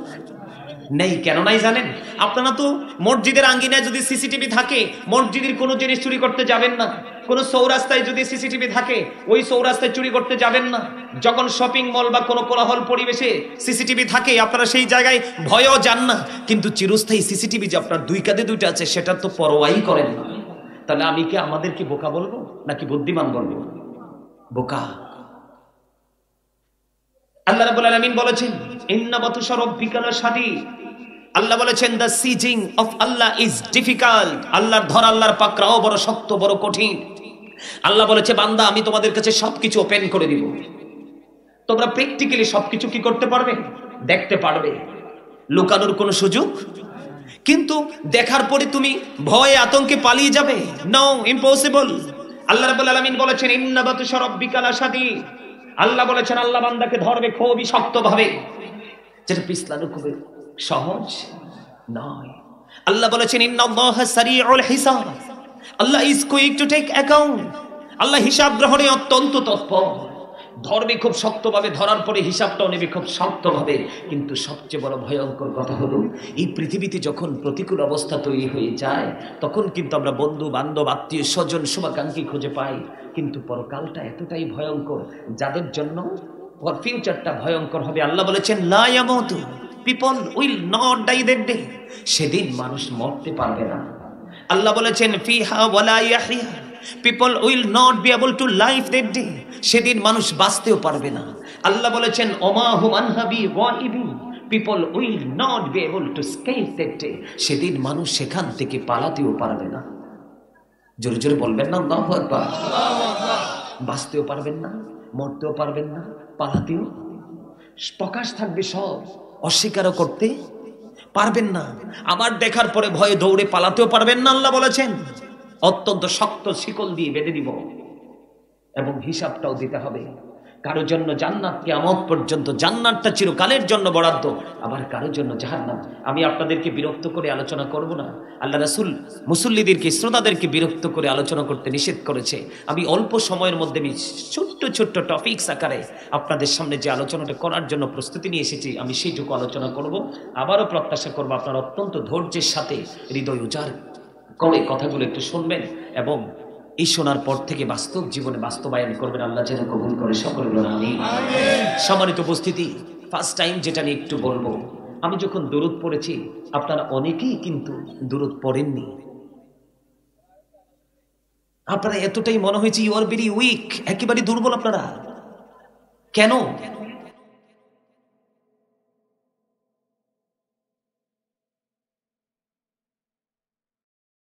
নেই। কেন নাই জানেন? আপনারা তো মসজিদের আঙ্গিনায় যদি সিসিটিভি থাকে, মসজিদের কোনো জিনিস চুরি করতে যাবেন না। কোনো চৌরাস্তায় যদি সিসিটিভি থাকে, ওই চৌরাস্তায় চুরি করতে যাবেন না। যখন শপিং মল বা কোনো কোলাহল পরিবেশে সিসিটিভি থাকে, আপনারা সেই জায়গায় ভয়ও যান না। কিন্তু চিরস্থায়ী সিসিটিভি যে আপনার দুই কাঁধে দুইটা আছে, সেটা তো পরোয়াই করেন না। তাহলে আমি কি আমাদেরকে বোকা বলবো নাকি বুদ্ধিমান বলবো? বোকা। আল্লাহ রাব্বুল আলামিন বলেছেন, ইন্না বাতুশা রাব্বিকা লাশাদীদ। আল্লাহ বলেছেন, the seizing of Allah is difficult. আল্লাহর ধর, আল্লাহর পাকড়াও বড় শক্ত, বড় কঠিন। আল্লাহ বলেছে, বান্দা আমি তোমাদের কাছে সবকিছু ওপেন করে দিব, তোমরা প্র্যাকটিক্যালি সবকিছু কি করতে পারবে? দেখতে পারবে, লুকানোর কোনো সুযোগ। কিন্তু দেখার পরে তুমি ভয়ে আতঙ্কে পালিয়ে যাবে? No, impossible. আল্লাহ রাব্বুল আলামিন বলেছেন, ইন্না বাতুশা রাব্বিকা লাশাদীদ। আল্লাহ বলেছেন, আল্লাহ বান্দাকে ধরবে খুবই শক্ত ভাবে, যেটা পিছলানো খুবই সহজ নয়। আল্লাহ বলেছেন, ইন্নাল্লাহা সারিউল হিসাব। Allah is quick to take account. Allah হিসাব গ্রহণে অত্যন্ত তৎপর। ধরবে খুব শক্তভাবে, ধরার পরে হিসাবটাও নেবে খুব শক্তভাবে। কিন্তু সবচেয়ে বড় ভয়ঙ্কর কথা হলো, এই পৃথিবীতে যখন প্রতিকূল অবস্থা তৈরি হয়ে যায়, তখন কিন্তু আমরা বন্ধু বান্ধব, আত্মীয় স্বজন, শুভাকাঙ্ক্ষী খুঁজে পাই। কিন্তু পরকালটা এতটাই ভয়ঙ্কর, যাদের জন্য ফিউচারটা ভয়ঙ্কর হবে। আল্লাহ বলেছেন, লা ইয়ামুতু, people will not die that day. সেদিন মানুষ মরতে পারবে না। আল্লাহ বলেছেন, ফিহা ওয়ালা ইয়াহইয়া, people will not be able to live that day. সেদিন মানুষ বাঁচতেও পারবে না। আল্লাহ বলেছেন, ওমা হুম আনহা বিগাইবিন, people will not be able to escape that day. সেদিন মানুষ সেখান থেকে পালাতেও পারবে না। জোরে জোরে বলবেন না আল্লাহু আকবার। বাঁচতেও পারবেন না, মরতেও পারবেন না, পালাতেও। প্রকাশ থাকবে সব, অস্বীকারও করতে পারবেন না। আবার দেখার পরে ভয়ে দৌড়ে পালাতেও পারবেন না। আল্লাহ বলেছেন, অত্যন্ত শক্ত শিকল দিয়ে বেঁধে দিব এবং হিসাবটাও দিতে হবে। কারো জন্য জান্নাত কিয়ামত পর্যন্ত, জান্নাতটা চিরকালের জন্য বরাদ্দ, আবার কারোর জন্য জাহান্নাম। আমি আপনাদেরকে বিরক্ত করে আলোচনা করব না। আল্লাহ রাসূল মুসল্লিদেরকে, শ্রোতাদেরকে বিরক্ত করে আলোচনা করতে নিষেধ করেছে। আমি অল্প সময়ের মধ্যে ছোট্ট ছোট্ট টপিকস আকারে আপনাদের সামনে যে আলোচনাটা করার জন্য প্রস্তুতি নিয়ে এসেছি, আমি সেইটুকু আলোচনা করব। আবারও প্রত্যাশা করব আপনারা অত্যন্ত ধৈর্যের সাথে হৃদয় উজাড় করে কথাগুলো একটু শুনবেন এবং এই শোনার পর থেকে বাস্তব জীবনে বাস্তবায়ন করবেন। আল্লাহ যেন কবুল করে সকলে বলেন আমিন। সম্মানিত উপস্থিতি, ফার্স্ট টাইম যেটা নিয়ে একটু বলবো, আমি যখন দুরূদ পড়েছি, আপনারা অনেকেই কিন্তু দুরূদ পড়েননি। আপনারা এতটাই মনে হয়েছে ইউ আর ভেরি উইক, একেবারে দুর্বল আপনারা। কেন?